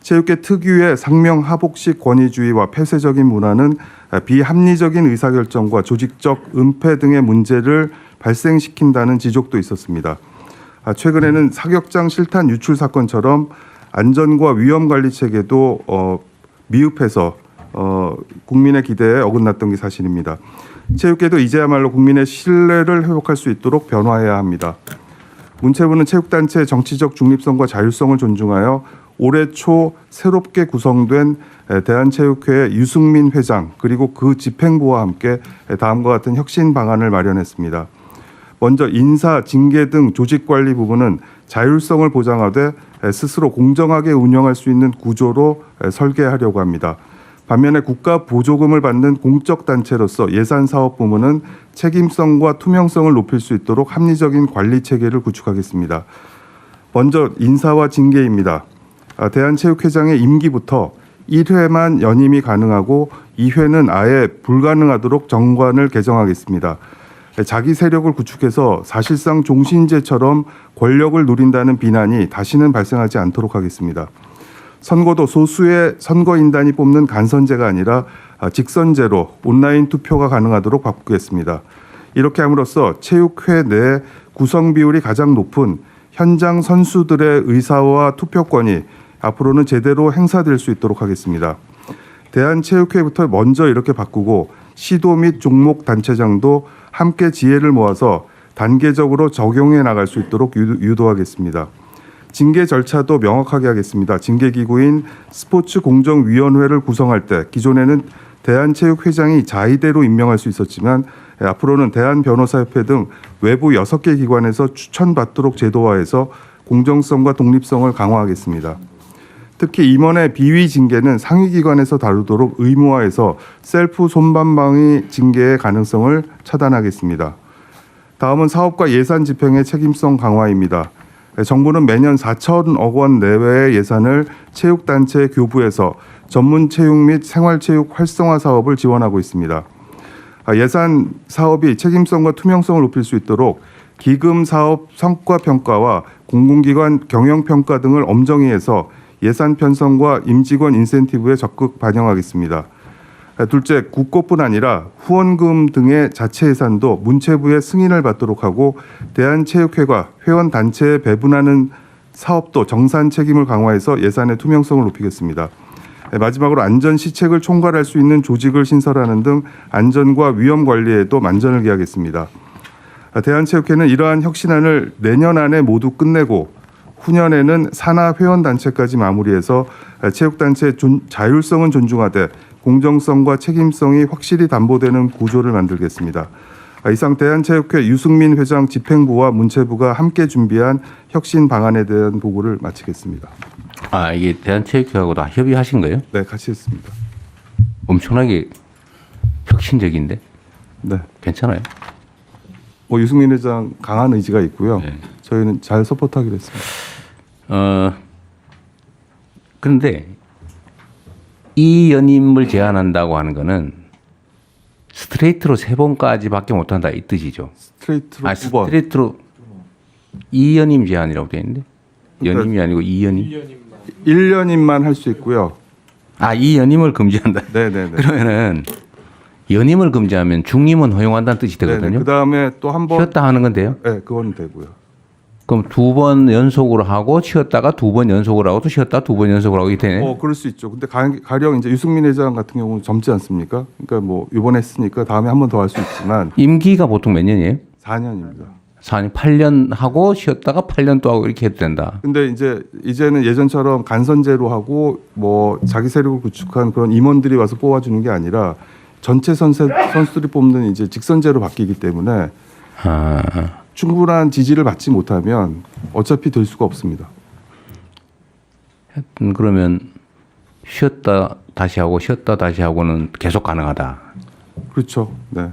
체육계 특유의 상명하복식 권위주의와 폐쇄적인 문화는 비합리적인 의사결정과 조직적 은폐 등의 문제를 발생시킨다는 지적도 있었습니다. 최근에는 사격장 실탄 유출 사건처럼 안전과 위험 관리 체계도 미흡해서 국민의 기대에 어긋났던 게 사실입니다. 체육계도 이제야말로 국민의 신뢰를 회복할 수 있도록 변화해야 합니다. 문체부는 체육단체의 정치적 중립성과 자율성을 존중하여 올해 초 새롭게 구성된 대한체육회 유승민 회장 그리고 그 집행부와 함께 다음과 같은 혁신 방안을 마련했습니다. 먼저 인사, 징계 등 조직관리 부분은 자율성을 보장하되 스스로 공정하게 운영할 수 있는 구조로 설계하려고 합니다. 반면에 국가 보조금을 받는 공적단체로서 예산사업 부문은 책임성과 투명성을 높일 수 있도록 합리적인 관리 체계를 구축하겠습니다. 먼저 인사와 징계입니다. 대한체육회장의 임기부터 1회만 연임이 가능하고 2회는 아예 불가능하도록 정관을 개정하겠습니다. 자기 세력을 구축해서 사실상 종신제처럼 권력을 누린다는 비난이 다시는 발생하지 않도록 하겠습니다. 선거도 소수의 선거인단이 뽑는 간선제가 아니라 직선제로 온라인 투표가 가능하도록 바꾸겠습니다. 이렇게 함으로써 체육회 내 구성 비율이 가장 높은 현장 선수들의 의사와 투표권이 앞으로는 제대로 행사될 수 있도록 하겠습니다. 대한체육회부터 먼저 이렇게 바꾸고 시도 및 종목 단체장도 함께 지혜를 모아서 단계적으로 적용해 나갈 수 있도록 유도하겠습니다. 징계 절차도 명확하게 하겠습니다. 징계기구인 스포츠공정위원회를 구성할 때 기존에는 대한체육회장이 자의대로 임명할 수 있었지만 앞으로는 대한변호사협회 등 외부 6개 기관에서 추천받도록 제도화해서 공정성과 독립성을 강화하겠습니다. 특히 임원의 비위 징계는 상위기관에서 다루도록 의무화해서 셀프 손반방위 징계의 가능성을 차단하겠습니다. 다음은 사업과 예산 집행의 책임성 강화입니다. 정부는 매년 4천억 원 내외의 예산을 체육단체 교부에서 전문체육 및 생활체육 활성화 사업을 지원하고 있습니다. 예산 사업이 책임성과 투명성을 높일 수 있도록 기금 사업 성과 평가와 공공기관 경영 평가 등을 엄정히 해서 예산 편성과 임직원 인센티브에 적극 반영하겠습니다. 둘째, 국고뿐 아니라 후원금 등의 자체 예산도 문체부의 승인을 받도록 하고 대한체육회가 회원 단체에 배분하는 사업도 정산 책임을 강화해서 예산의 투명성을 높이겠습니다. 마지막으로 안전 시책을 총괄할 수 있는 조직을 신설하는 등 안전과 위험 관리에도 만전을 기하겠습니다. 대한체육회는 이러한 혁신안을 내년 안에 모두 끝내고 후년에는 산하 회원 단체까지 마무리해서 체육단체의 자율성은 존중하되 공정성과 책임성이 확실히 담보되는 구조를 만들겠습니다. 이상 대한체육회 유승민 회장 집행부와 문체부가 함께 준비한 혁신 방안에 대한 보고를 마치겠습니다. 이게 대한체육회하고 다 협의하신 거예요? 네, 같이 했습니다. 엄청나게 혁신적인데? 네. 괜찮아요? 유승민 회장 강한 의지가 있고요. 네. 저희는 잘 서포트하기로 했습니다. 그런데 이 연임을 제한한다고 하는 거는 스트레이트로 3번까지밖에 못한다 이 뜻이죠. 스트레이트로 2번. 스트레이트로 이연임 제한이라고 되어 있는데 연임이 아니고 이연임. 1년임만 할 수 있고요. 아, 이연임을 금지한다. 네네네. 그러면은 연임을 금지하면 중임은 허용한다는 뜻이 되거든요. 그 다음에 또 한 번. 쉬었다 하는 건데요. 네, 그건 되고요. 그럼 2번 연속으로 하고 쉬었다가 2번 연속으로 하고 또 쉬었다 2번 연속으로 하고 이렇게 되네. 그럴 수 있죠. 근데 가령 이제 유승민 회장 같은 경우는 젊지 않습니까? 그러니까 뭐 이번에 했으니까 다음에 한 번 더 할 수 있지만. 임기가 보통 몇 년이에요? 4년입니다. 4년, 8년 하고 쉬었다가 8년 또 하고 이렇게 해도 된다. 근데 이제는 예전처럼 간선제로 하고 뭐 자기 세력을 구축한 그런 임원들이 와서 뽑아주는 게 아니라 전체 선수들이 뽑는 이제 직선제로 바뀌기 때문에 충분한 지지를 받지 못하면 어차피 될 수가 없습니다. 그러면 쉬었다 다시 하고 쉬었다 다시 하고는 계속 가능하다. 그렇죠. 네.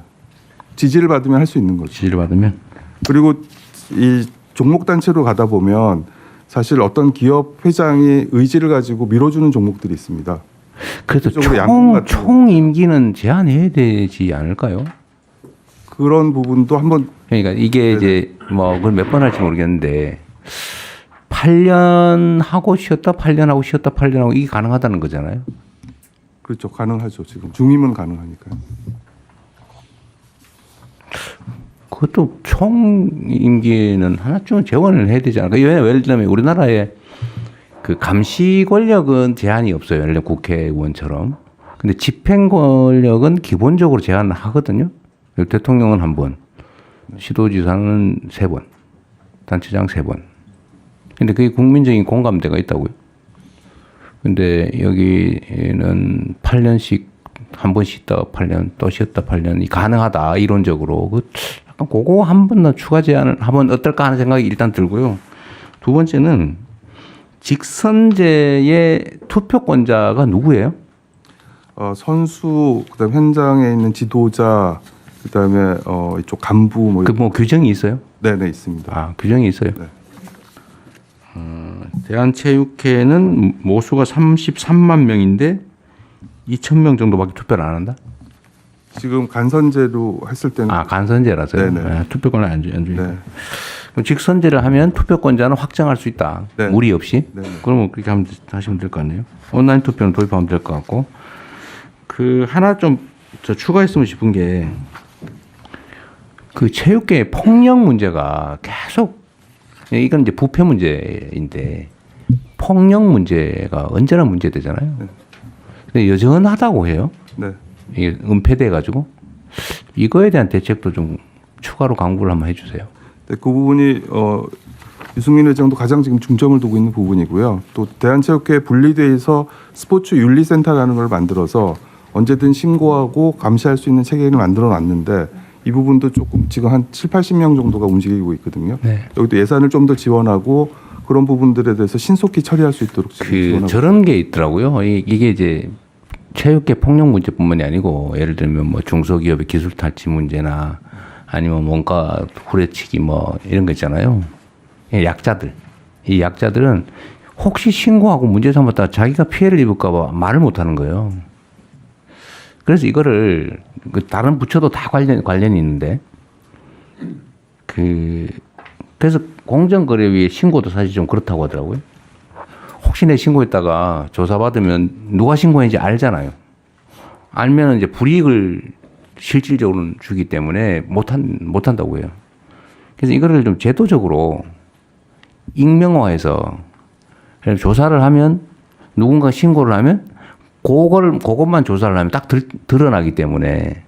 지지를 받으면 할 수 있는 거죠. 지지를 받으면. 그리고 이 종목 단체로 가다 보면 사실 어떤 기업 회장이 의지를 가지고 밀어주는 종목들이 있습니다. 그래도 대표적으로 총 임기는 제한해야 되지 않을까요? 그런 부분도 한번. 그러니까 이게 이제 뭐 그걸 몇 번 할지 모르겠는데 8년 하고 쉬었다 8년 하고 쉬었다 8년 하고 이게 가능하다는 거잖아요. 그렇죠. 가능하죠. 지금 중임은 가능하니까요. 그것도 총 임기는 하나쯤은 재원을 해야 되지 않을까? 예를 들면 우리나라에 그 감시 권력은 제한이 없어요. 예를 들면 국회의원처럼. 근데 집행 권력은 기본적으로 제한을 하거든요. 대통령은 1번, 시도지사는 3번, 단체장 3번. 근데 그게 국민적인 공감대가 있다고요. 근데 여기는 8년씩 한 번 쉬다가 8년 또 쉬었다 8년이 가능하다 이론적으로. 약간 그거 한 번 더 추가 제한을 하면 어떨까 하는 생각이 일단 들고요. 두 번째는 직선제의 투표권자가 누구예요? 선수, 그다음 현장에 있는 지도자, 그다음에 이쪽 간부 뭐 규정이 있어요? 네네 있습니다. 아, 규정이 있어요. 네. 대한체육회는 모수가 33만 명인데 2,000명 정도밖에 투표를 안 한다? 지금 간선제로 했을 때는. 간선제라서요? 네네. 투표권을 안 주니까. 네. 그럼 직선제를 하면 투표권자는 확정할 수 있다. 네. 무리 없이. 네. 그러면 그렇게 하시면 될 거 아니에요. 온라인 투표는 도입하면 될 것 같고. 하나 좀 추가했으면 싶은 게 체육계의 폭력 문제가 계속, 이건 이제 부패 문제인데 폭력 문제가 언제나 문제되잖아요. 네. 근데 여전하다고 해요. 네. 이게 은폐돼 가지고 이거에 대한 대책도 좀 추가로 강구를 한번 해주세요. 네, 그 부분이 유승민 회장도 가장 지금 중점을 두고 있는 부분이고요. 또 대한체육회 분리돼서 스포츠 윤리센터라는 걸 만들어서 언제든 신고하고 감시할 수 있는 체계를 만들어 놨는데 이 부분도 조금 지금 한 7, 80명 정도가 움직이고 있거든요. 네. 여기도 예산을 좀 더 지원하고 그런 부분들에 대해서 신속히 처리할 수 있도록 지원하고. 저런 게 있더라고요. 이게 이제 체육계 폭력 문제뿐만이 아니고 예를 들면 뭐 중소기업의 기술 탈취 문제나 아니면 뭔가 후려치기 뭐 이런 거 있잖아요. 약자들. 이 약자들은 혹시 신고하고 문제 삼았다 자기가 피해를 입을까 봐 말을 못 하는 거예요. 그래서 이거를 다른 부처도 다 관련이 있는데 그래서 공정거래위의 신고도 사실 좀 그렇다고 하더라고요. 혹시 내 신고했다가 조사받으면 누가 신고했는지 알잖아요. 알면 이제 불이익을 실질적으로는 주기 때문에 못한다고 해요. 그래서 이거를 좀 제도적으로 익명화해서 조사를 하면 누군가 신고를 하면 그것만 조사를 하면 딱 드러나기 때문에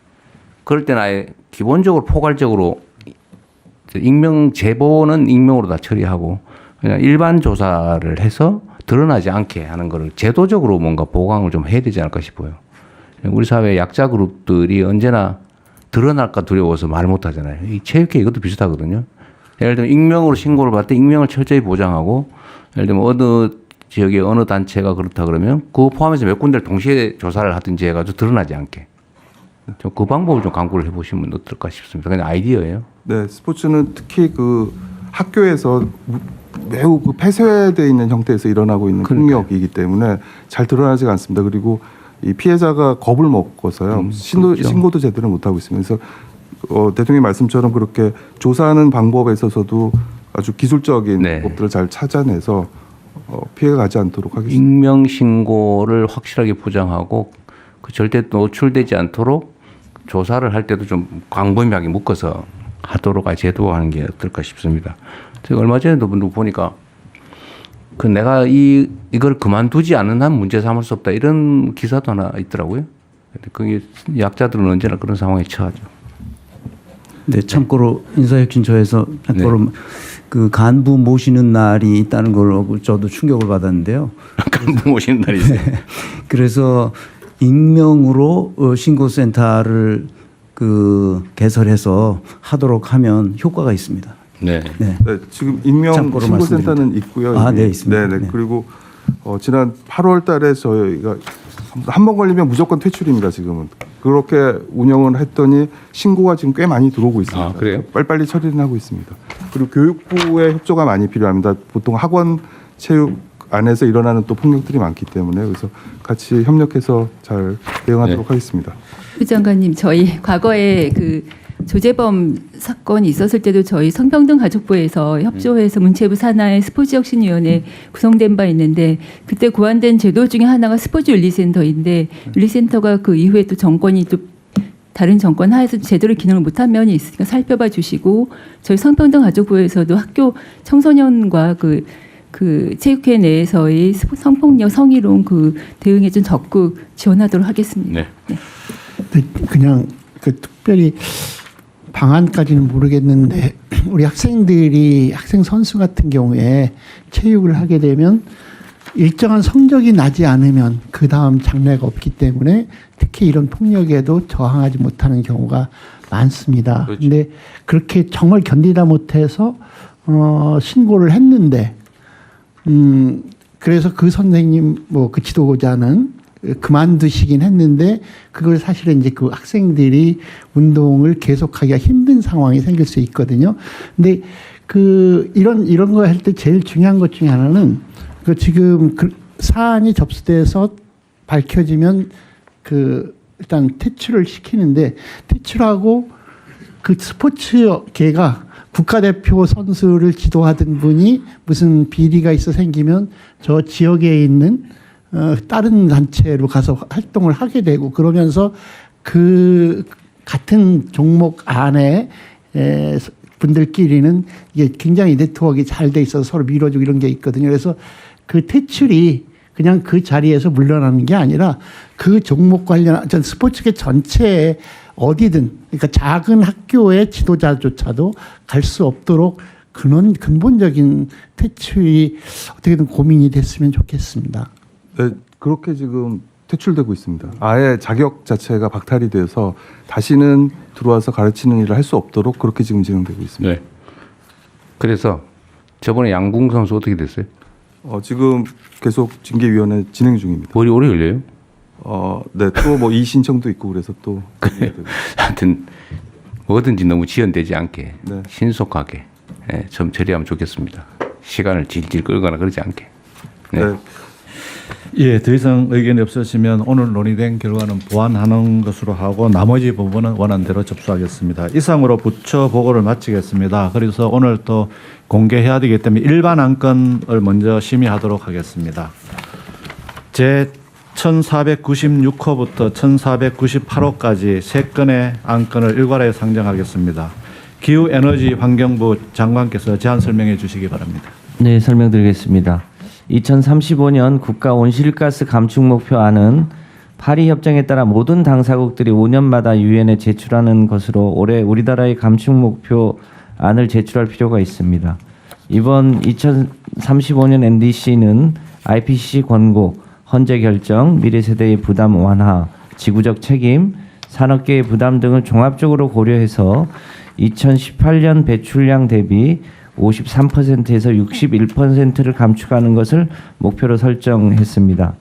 그럴 때는 아예 기본적으로 포괄적으로 익명 제보는 익명으로 다 처리하고 그냥 일반 조사를 해서 드러나지 않게 하는 거를 제도적으로 뭔가 보강을 좀 해야 되지 않을까 싶어요. 우리 사회 약자 그룹들이 언제나 드러날까 두려워서 말을 못 하잖아요. 이 체육회 이것도 비슷하거든요. 예를 들면 익명으로 신고를 받을 때 익명을 철저히 보장하고 예를 들면 어느 지역의 어느 단체가 그렇다 그러면 그거 포함해서 몇 군데를 동시에 조사를 하든지 해가지고 드러나지 않게. 좀 그 방법을 좀 강구를 해보시면 어떨까 싶습니다. 그냥 아이디어예요. 네, 스포츠는 특히 학교에서 매우 폐쇄되어 있는 형태에서 일어나고 있는 폭력이기 때문에 잘 드러나지가 않습니다. 그리고 이 피해자가 겁을 먹어서요. 신고도 제대로 못 하고 있습니다. 그래서 대통령의 말씀처럼 그렇게 조사하는 방법에 있어서도 아주 기술적인 네. 법들을 잘 찾아내서 피해가 가지 않도록 하겠습니다. 익명 신고를 확실하게 보장하고 그 절대 노출되지 않도록 조사를 할 때도 좀 광범위하게 묶어서 하도록 제도화하는 게 어떨까 싶습니다. 제가 얼마 전에도 보니까 그 내가 이걸 그만두지 않는 한 문제 삼을 수 없다 이런 기사도 하나 있더라고요. 그게 약자들은 언제나 그런 상황에 처하죠. 네, 참고로 인사혁신처에서 참고로 그 간부 모시는 날이 있다는 걸 저도 충격을 받았는데요. 간부 모시는 날이 있어요. 네. 그래서 익명으로 신고센터를 개설해서 하도록 하면 효과가 있습니다. 네. 네. 네, 지금 익명 참고로 신고센터는 있고요. 아, 이미. 네, 있습니다. 네, 네. 네. 그리고 지난 8월달에 저희가 한 번 걸리면 무조건 퇴출입니다. 지금은 그렇게 운영을 했더니 신고가 지금 꽤 많이 들어오고 있습니다. 아, 그래요? 빨리빨리 처리를 하고 있습니다. 그리고 교육부의 협조가 많이 필요합니다. 보통 학원 체육 안에서 일어나는 또 폭력들이 많기 때문에 그래서 같이 협력해서 잘 대응하도록 하겠습니다. 부 장관님, 저희 과거에 그 조재범 사건이 있었을 때도 저희 성평등가족부에서 협조해서 문체부 산하의 스포츠혁신위원회 구성된 바 있는데 그때 고안된 제도 중에 하나가 스포츠윤리센터인데 윤리센터가 그 이후에 또 정권이 또 다른 정권 하에서 제대로 기능을 못한 면이 있으니까 살펴봐 주시고 저희 성평등가족부에서도 학교 청소년과 그 체육회 내에서의 성폭력 성희롱 그 대응에 좀 적극 지원하도록 하겠습니다. 네. 네, 그냥 특별히 방안까지는 모르겠는데 우리 학생 선수 같은 경우에 체육을 하게 되면 일정한 성적이 나지 않으면 그 다음 장래가 없기 때문에 특히 이런 폭력에도 저항하지 못하는 경우가 많습니다. 그런데 그렇게 정말 견디다 못해서 신고를 했는데 그래서 그 선생님 그 지도자는 그만두시긴 했는데 그걸 사실은 이제 그 학생들이 운동을 계속하기가 힘든 상황이 생길 수 있거든요. 근데 이런 거 할 때 제일 중요한 것 중에 하나는 지금 사안이 접수돼서 밝혀지면 일단 퇴출을 시키는데 퇴출하고 그 스포츠계가 국가대표 선수를 지도하던 분이 무슨 비리가 있어 생기면 저 지역에 있는 다른 단체로 가서 활동을 하게 되고 그러면서 그 같은 종목 안에 분들끼리는 이게 굉장히 네트워크가 잘 돼 있어서 서로 밀어주고 이런 게 있거든요. 그래서 그 퇴출이 그냥 그 자리에서 물러나는 게 아니라 그 종목 관련 전 스포츠계 전체에 어디든 그러니까 작은 학교의 지도자조차도 갈 수 없도록 그런 근본적인 퇴출이 어떻게든 고민이 됐으면 좋겠습니다. 네, 그렇게 지금 퇴출되고 있습니다. 아예 자격 자체가 박탈이 돼서 다시는 들어와서 가르치는 일을 할 수 없도록 그렇게 지금 진행되고 있습니다. 네. 그래서 저번에 양궁 선수 어떻게 됐어요? 지금 계속 징계위원회 진행 중입니다. 오래 걸려요? 네, 또 이 신청도 있고 그래서 또. 하여튼 뭐든지 너무 지연되지 않게 네. 신속하게 좀 처리하면 좋겠습니다. 시간을 질질 끌거나 그러지 않게. 네. 네. 예, 더 이상 의견이 없으시면 오늘 논의된 결과는 보완하는 것으로 하고 나머지 부분은 원안대로 접수하겠습니다. 이상으로 부처 보고를 마치겠습니다. 그래서 오늘 또 공개해야 되기 때문에 일반 안건을 먼저 심의하도록 하겠습니다. 제 1496호부터 1498호까지 3건의 안건을 일괄하여 상정하겠습니다. 기후에너지환경부 장관께서 제안 설명해 주시기 바랍니다. 네, 설명드리겠습니다. 2035년 국가 온실가스 감축 목표안은 파리 협정에 따라 모든 당사국들이 5년마다 유엔에 제출하는 것으로 올해 우리나라의 감축 목표안을 제출할 필요가 있습니다. 이번 2035년 NDC는 IPCC 권고, 헌재 결정, 미래 세대의 부담 완화, 지구적 책임, 산업계의 부담 등을 종합적으로 고려해서 2018년 배출량 대비 53%에서 61%를 감축하는 것을 목표로 설정했습니다.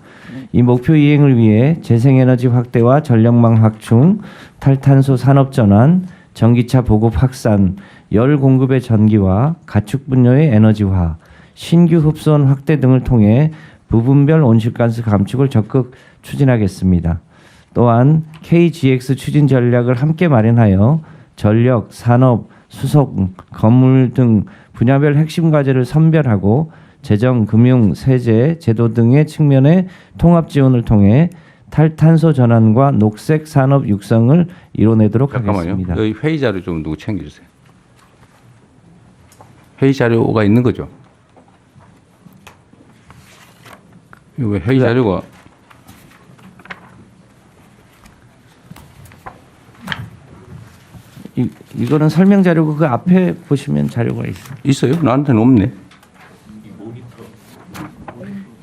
이 목표 이행을 위해 재생에너지 확대와 전력망 확충, 탈탄소 산업 전환, 전기차 보급 확산, 열 공급의 전기화, 가축 분야의 에너지화, 신규 흡수원 확대 등을 통해 부분별 온실가스 감축을 적극 추진하겠습니다. 또한 KGX 추진 전략을 함께 마련하여 전력, 산업, 수속, 건물 등 분야별 핵심 과제를 선별하고 재정, 금융, 세제, 제도 등의 측면의 통합 지원을 통해 탈탄소 전환과 녹색 산업 육성을 이뤄내도록 하겠습니다. 여기 회의 자료 좀 누구 챙겨주세요. 회의 자료가 있는 거죠? 이거 회의 자료가 이거는 설명 자료고 그 앞에 보시면 자료가 있어요. 있어요? 나한테는 없네.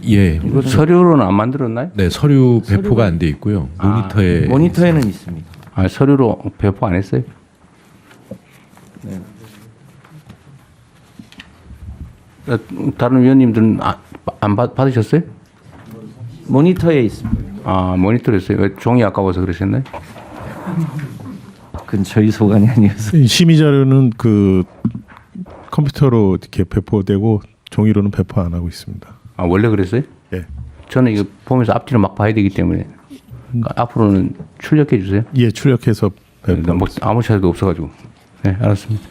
예. 이거 서류로는 안 만들었나요? 네, 서류 배포가 안 돼 있고요. 모니터에는 있습니다. 아, 서류로 배포 안 했어요? 네. 다른 위원님들은 안 받으셨어요? 모니터에 있습니다. 아, 모니터에 있어요. 왜 종이 아까워서 그러셨나요? 그건 저희 소관이 아니어서. 심의 자료는 그 컴퓨터로 이렇게 배포되고 종이로는 배포 안 하고 있습니다. 아, 원래 그랬어요? 예. 저는 이거 보면서 앞뒤로 막 봐야 되기 때문에 앞으로는 출력해 주세요. 예, 출력해서 배포. 뭐 아무 차례도 없어가지고. 네, 알았습니다.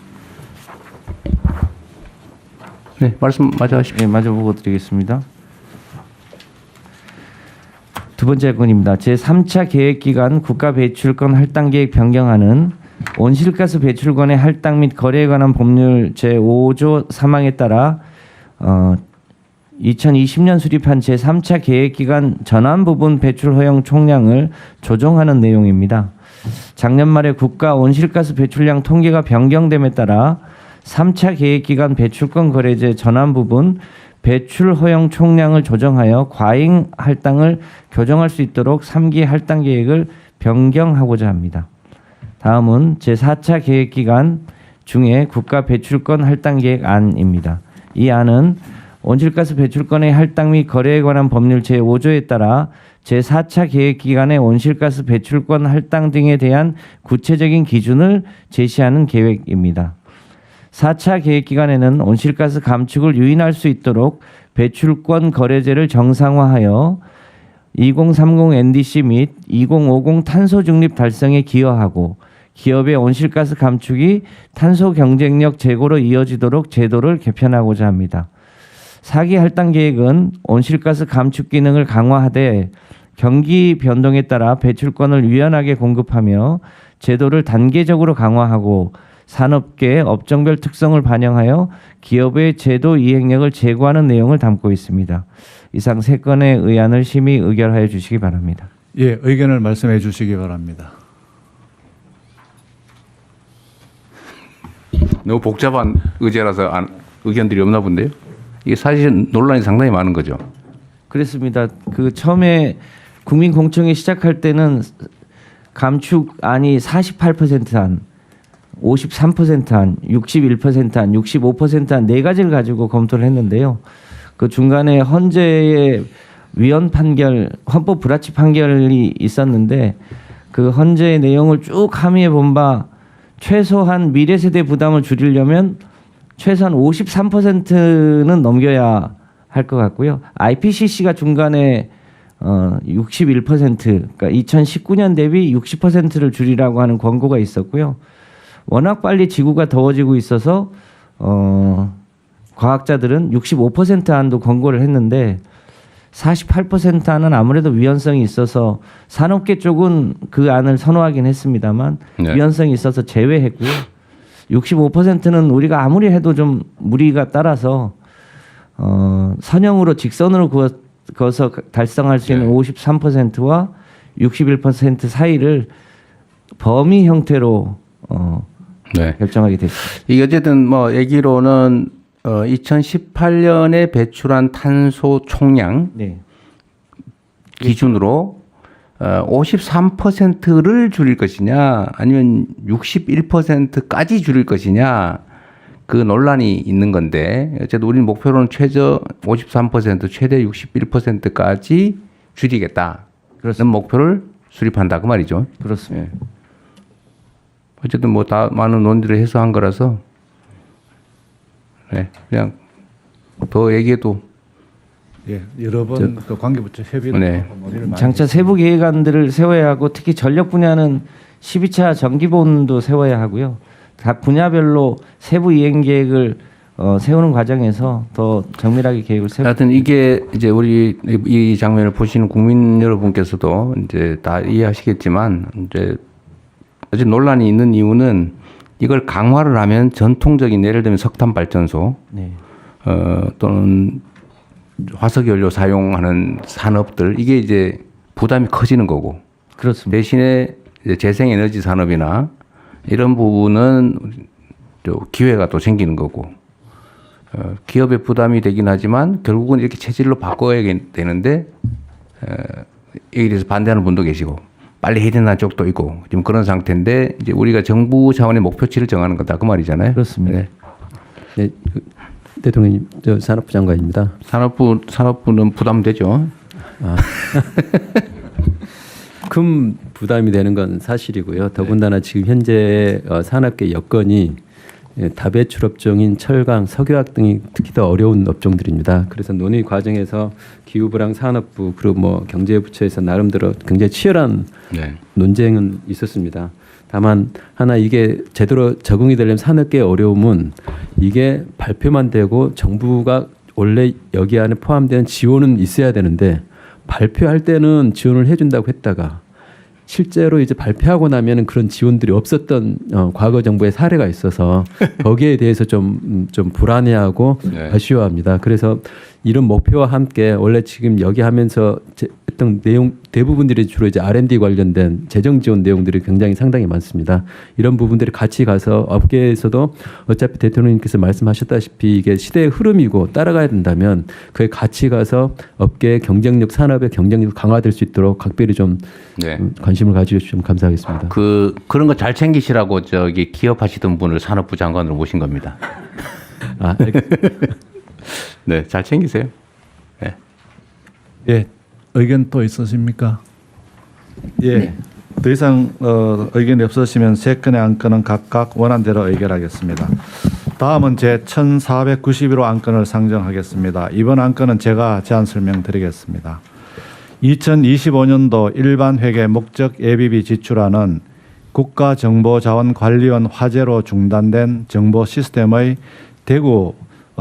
네, 말씀 마저 하십시오. 네, 마저 보고 드리겠습니다. 두 번째 건입니다. 제3차 계획기간 국가 배출권 할당 계획 변경안은 온실가스 배출권의 할당 및 거래에 관한 법률 제5조 3항에 따라 2020년 수립한 제3차 계획기간 전환 부분 배출 허용 총량을 조정하는 내용입니다. 작년 말에 국가 온실가스 배출량 통계가 변경됨에 따라 3차 계획기간 배출권 거래제 전환 부분 배출 허용 총량을 조정하여 과잉 할당을 교정할 수 있도록 3기 할당 계획을 변경하고자 합니다. 다음은 제4차 계획기간 중에 국가 배출권 할당 계획 안입니다. 이 안은 온실가스 배출권의 할당 및 거래에 관한 법률 제5조에 따라 제4차 계획기간의 온실가스 배출권 할당 등에 대한 구체적인 기준을 제시하는 계획입니다. 4차 계획기간에는 온실가스 감축을 유인할 수 있도록 배출권 거래제를 정상화하여 2030 NDC 및 2050 탄소 중립 달성에 기여하고 기업의 온실가스 감축이 탄소 경쟁력 제고로 이어지도록 제도를 개편하고자 합니다. 4기 할당 계획은 온실가스 감축 기능을 강화하되 경기 변동에 따라 배출권을 유연하게 공급하며 제도를 단계적으로 강화하고 산업계 업종별 특성을 반영하여 기업의 제도 이행력을 제고하는 내용을 담고 있습니다. 이상 3건의 의안을 심의 의결하여 주시기 바랍니다. 예, 의견을 말씀해 주시기 바랍니다. 너무 복잡한 의제라서 의견들이 없나 본데요. 이게 사실 논란이 상당히 많은 거죠. 그렇습니다. 그 처음에 국민 공청회 시작할 때는 감축안이 48%안, 53%안, 61%안, 65%안 네 가지를 가지고 검토를 했는데요. 그 중간에 헌재의 위헌 판결, 헌법 불합치 판결이 있었는데 그 헌재의 내용을 쭉 함의해 본 바 최소한 미래 세대 부담을 줄이려면 최소한 53%는 넘겨야 할 것 같고요. IPCC가 중간에 61%, 그러니까 2019년 대비 60%를 줄이라고 하는 권고가 있었고요. 워낙 빨리 지구가 더워지고 있어서 과학자들은 65% 안도 권고를 했는데 48% 안은 아무래도 위헌성이 있어서 산업계 쪽은 그 안을 선호하긴 했습니다만 네. 위헌성이 있어서 제외했고요. 65%는 우리가 아무리 해도 좀 무리가 따라서 선형으로 직선으로 그어서 달성할 수 있는 53%와 61% 사이를 범위 형태로 결정하게 됐습니다. 이게 어쨌든 뭐 얘기로는 2018년에 배출한 탄소 총량 기준으로 53%를 줄일 것이냐 아니면 61%까지 줄일 것이냐 그 논란이 있는 건데 어쨌든 우리 목표로는 최저 53% 최대 61%까지 줄이겠다는 목표를 수립한다 그 말이죠. 그렇습니다. 어쨌든 뭐 다 많은 논의를 해서 한 거라서 네, 그냥 더 얘기해도 예, 여러 번 또 관계부처 협의를 논의를 많이 장차 세부 계획안들을 세워야 하고 특히 전력 분야는 12차 정기본도 세워야 하고요. 각 분야별로 세부 이행 계획을 세우는 과정에서 더 정밀하게 계획을 세우. 하여튼 이게 이제 우리 이 장면을 보시는 국민 여러분께서도 이제 다 이해하시겠지만 이제 아주 논란이 있는 이유는 이걸 강화를 하면 전통적인 예를 들면 석탄 발전소 네. 또는 화석 연료 사용하는 산업들 이게 이제 부담이 커지는 거고. 그렇습니다. 대신에 이제 재생에너지 산업이나 이런 부분은 또 기회가 또 생기는 거고. 기업의 부담이 되긴 하지만 결국은 이렇게 체질로 바꿔야 되는데 여기에 대해서 반대하는 분도 계시고 빨리 해야 된다는 쪽도 있고 지금 그런 상태인데 이제 우리가 정부 차원의 목표치를 정하는 거다 그 말이잖아요. 그렇습니다. 네. 네, 대통령님, 저 산업부 장관입니다. 산업부는 부담되죠. 아. 큰 부담이 되는 건 사실이고요. 더군다나 지금 현재 산업계 여건이 다배출 업종인 철강, 석유화학 등이 특히 더 어려운 업종들입니다. 그래서 논의 과정에서 기후부랑 산업부 그리고 뭐 경제부처에서 나름대로 굉장히 치열한 네. 논쟁은 있었습니다. 다만 하나 이게 제대로 적응이 되려면 산업계의 어려움은 이게 발표만 되고 정부가 원래 여기 안에 포함된 지원은 있어야 되는데 발표할 때는 지원을 해준다고 했다가 실제로 이제 발표하고 나면은 그런 지원들이 없었던 과거 정부의 사례가 있어서 거기에 대해서 좀 불안해하고 네. 아쉬워합니다. 그래서 이런 목표와 함께 원래 지금 여기 하면서 했던 내용 대부분들이 주로 이제 R&D 관련된 재정 지원 내용들이 굉장히 상당히 많습니다. 이런 부분들이 같이 가서 업계에서도 어차피 대통령님께서 말씀하셨다시피 이게 시대의 흐름이고 따라가야 된다면 그에 같이 가서 업계의 경쟁력, 산업의 경쟁력 강화될 수 있도록 각별히 좀 네. 관심을 가져주시면 감사하겠습니다. 그런 거 잘 챙기시라고 저기 기업하시던 분을 산업부 장관으로 모신 겁니다. 아, 알겠습니다. 네, 잘 챙기세요. 네. 예, 의견 또 있으십니까? 예, 더 이상 의견이 없으시면 세 건의 안건은 각각 원안대로 의결하겠습니다. 다음은 제 1491호 안건을 상정하겠습니다. 이번 안건은 제가 제안 설명드리겠습니다. 2025년도 일반 회계 목적 예비비 지출안은 국가정보자원관리원 화재로 중단된 정보 시스템의 대구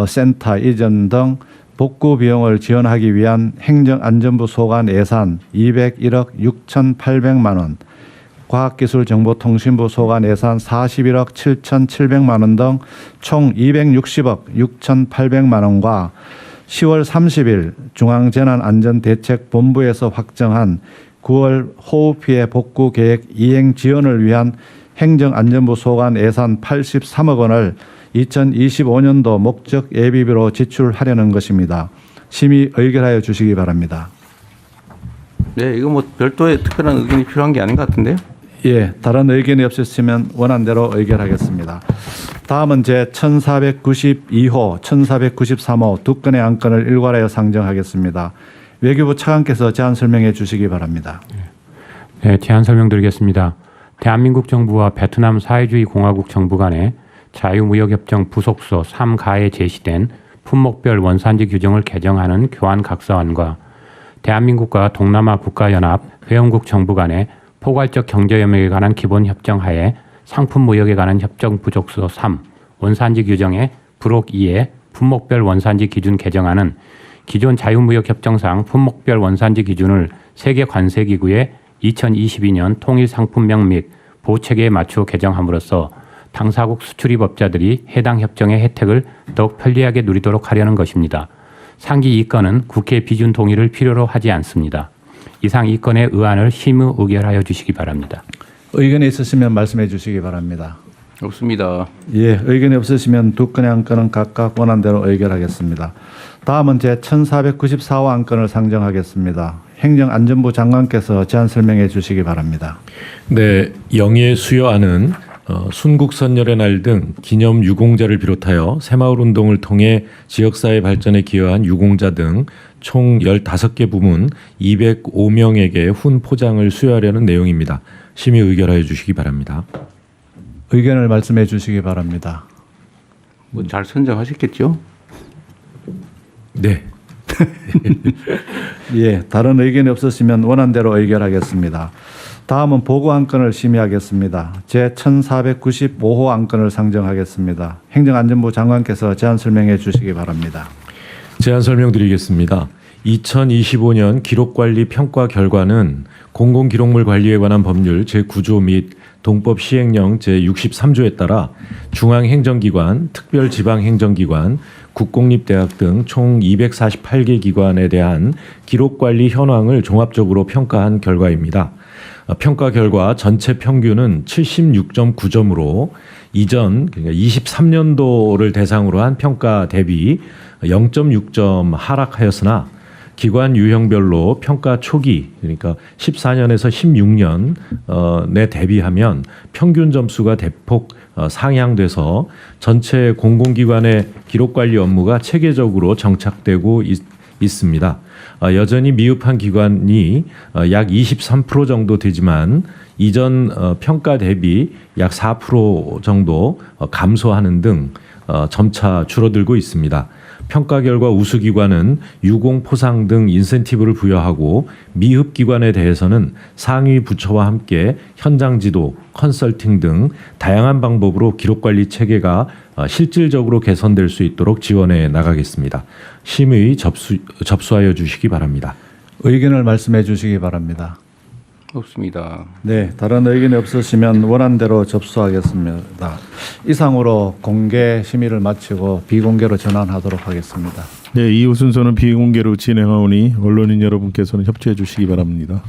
센터 이전 등 복구 비용을 지원하기 위한 행정안전부 소관 예산 201억 6,800만 원, 과학기술정보통신부 소관 예산 41억 7,700만 원 등 총 260억 6,800만 원과 10월 30일 중앙재난안전대책본부에서 확정한 9월 호우피해 복구 계획 이행 지원을 위한 행정안전부 소관 예산 83억 원을 2025년도 목적 예비비로 지출하려는 것입니다. 심의 의결하여 주시기 바랍니다. 네, 이거 뭐 별도의 특별한 의견이 필요한 게 아닌 것 같은데요. 예, 다른 의견이 없으시면 원안대로 의결하겠습니다. 다음은 제 1492호, 1493호 두 건의 안건을 일괄하여 상정하겠습니다. 외교부 차관께서 제안 설명해 주시기 바랍니다. 네, 제안 설명드리겠습니다. 대한민국 정부와 베트남 사회주의 공화국 정부 간의 자유무역협정 부속서 3가에 제시된 품목별 원산지 규정을 개정하는 교환각서안과 대한민국과 동남아 국가연합 회원국 정부 간의 포괄적 경제협력에 관한 기본협정 하에 상품무역에 관한 협정 부속서 3 원산지 규정의 부록 2에 품목별 원산지 기준 개정안은 기존 자유무역협정상 품목별 원산지 기준을 세계관세기구의 2022년 통일상품명 및 보호체계에 맞추어 개정함으로써 당사국 수출입업자들이 해당 협정의 혜택을 더욱 편리하게 누리도록 하려는 것입니다. 상기 2건은 국회 비준 동의를 필요로 하지 않습니다. 이상 2건의 의안을 심의 의결하여 주시기 바랍니다. 의견이 있으시면 말씀해 주시기 바랍니다. 없습니다. 예, 의견이 없으시면 두 건의 안건은 각각 원안대로 의결하겠습니다. 다음은 제 1494호 안건을 상정하겠습니다. 행정안전부 장관께서 제안 설명해 주시기 바랍니다. 네, 영예 수여안은 순국선열의 날 등 기념 유공자를 비롯하여 새마을 운동을 통해 지역사회 발전에 기여한 유공자 등 총 15개 부문 205명에게 훈 포장을 수여하려는 내용입니다. 심의 의결하여 주시기 바랍니다. 의견을 말씀해 주시기 바랍니다. 뭐 잘 선정하셨겠죠? 네. 예, 다른 의견이 없으시면 원안대로 의결하겠습니다. 다음은 보고 안건을 심의하겠습니다. 제1495호 안건을 상정하겠습니다. 행정안전부 장관께서 제안 설명해 주시기 바랍니다. 제안 설명드리겠습니다. 2025년 기록관리 평가 결과는 공공기록물 관리에 관한 법률 제9조 및 동법 시행령 제63조에 따라 중앙행정기관, 특별지방행정기관, 국공립대학 등 총 248개 기관에 대한 기록관리 현황을 종합적으로 평가한 결과입니다. 평가 결과 전체 평균은 76.9점으로 이전 그러니까 23년도를 대상으로 한 평가 대비 0.6점 하락하였으나 기관 유형별로 평가 초기 그러니까 14년에서 16년에 대비하면 평균 점수가 대폭 상향돼서 전체 공공기관의 기록관리 업무가 체계적으로 정착되고 있습니다. 여전히 미흡한 기관이 약 23% 정도 되지만 이전 평가 대비 약 4% 정도 감소하는 등 점차 줄어들고 있습니다. 평가 결과 우수 기관은 유공 포상 등 인센티브를 부여하고 미흡 기관에 대해서는 상위 부처와 함께 현장 지도, 컨설팅 등 다양한 방법으로 기록관리 체계가 실질적으로 개선될 수 있도록 지원해 나가겠습니다. 심의 접수하여 주시기 바랍니다. 의견을 말씀해 주시기 바랍니다. 없습니다. 네, 다른 의견이 없으시면 원안대로 접수하겠습니다. 이상으로 공개 심의를 마치고 비공개로 전환하도록 하겠습니다. 네, 이후 순서는 비공개로 진행하오니 언론인 여러분께서는 협조해 주시기 바랍니다.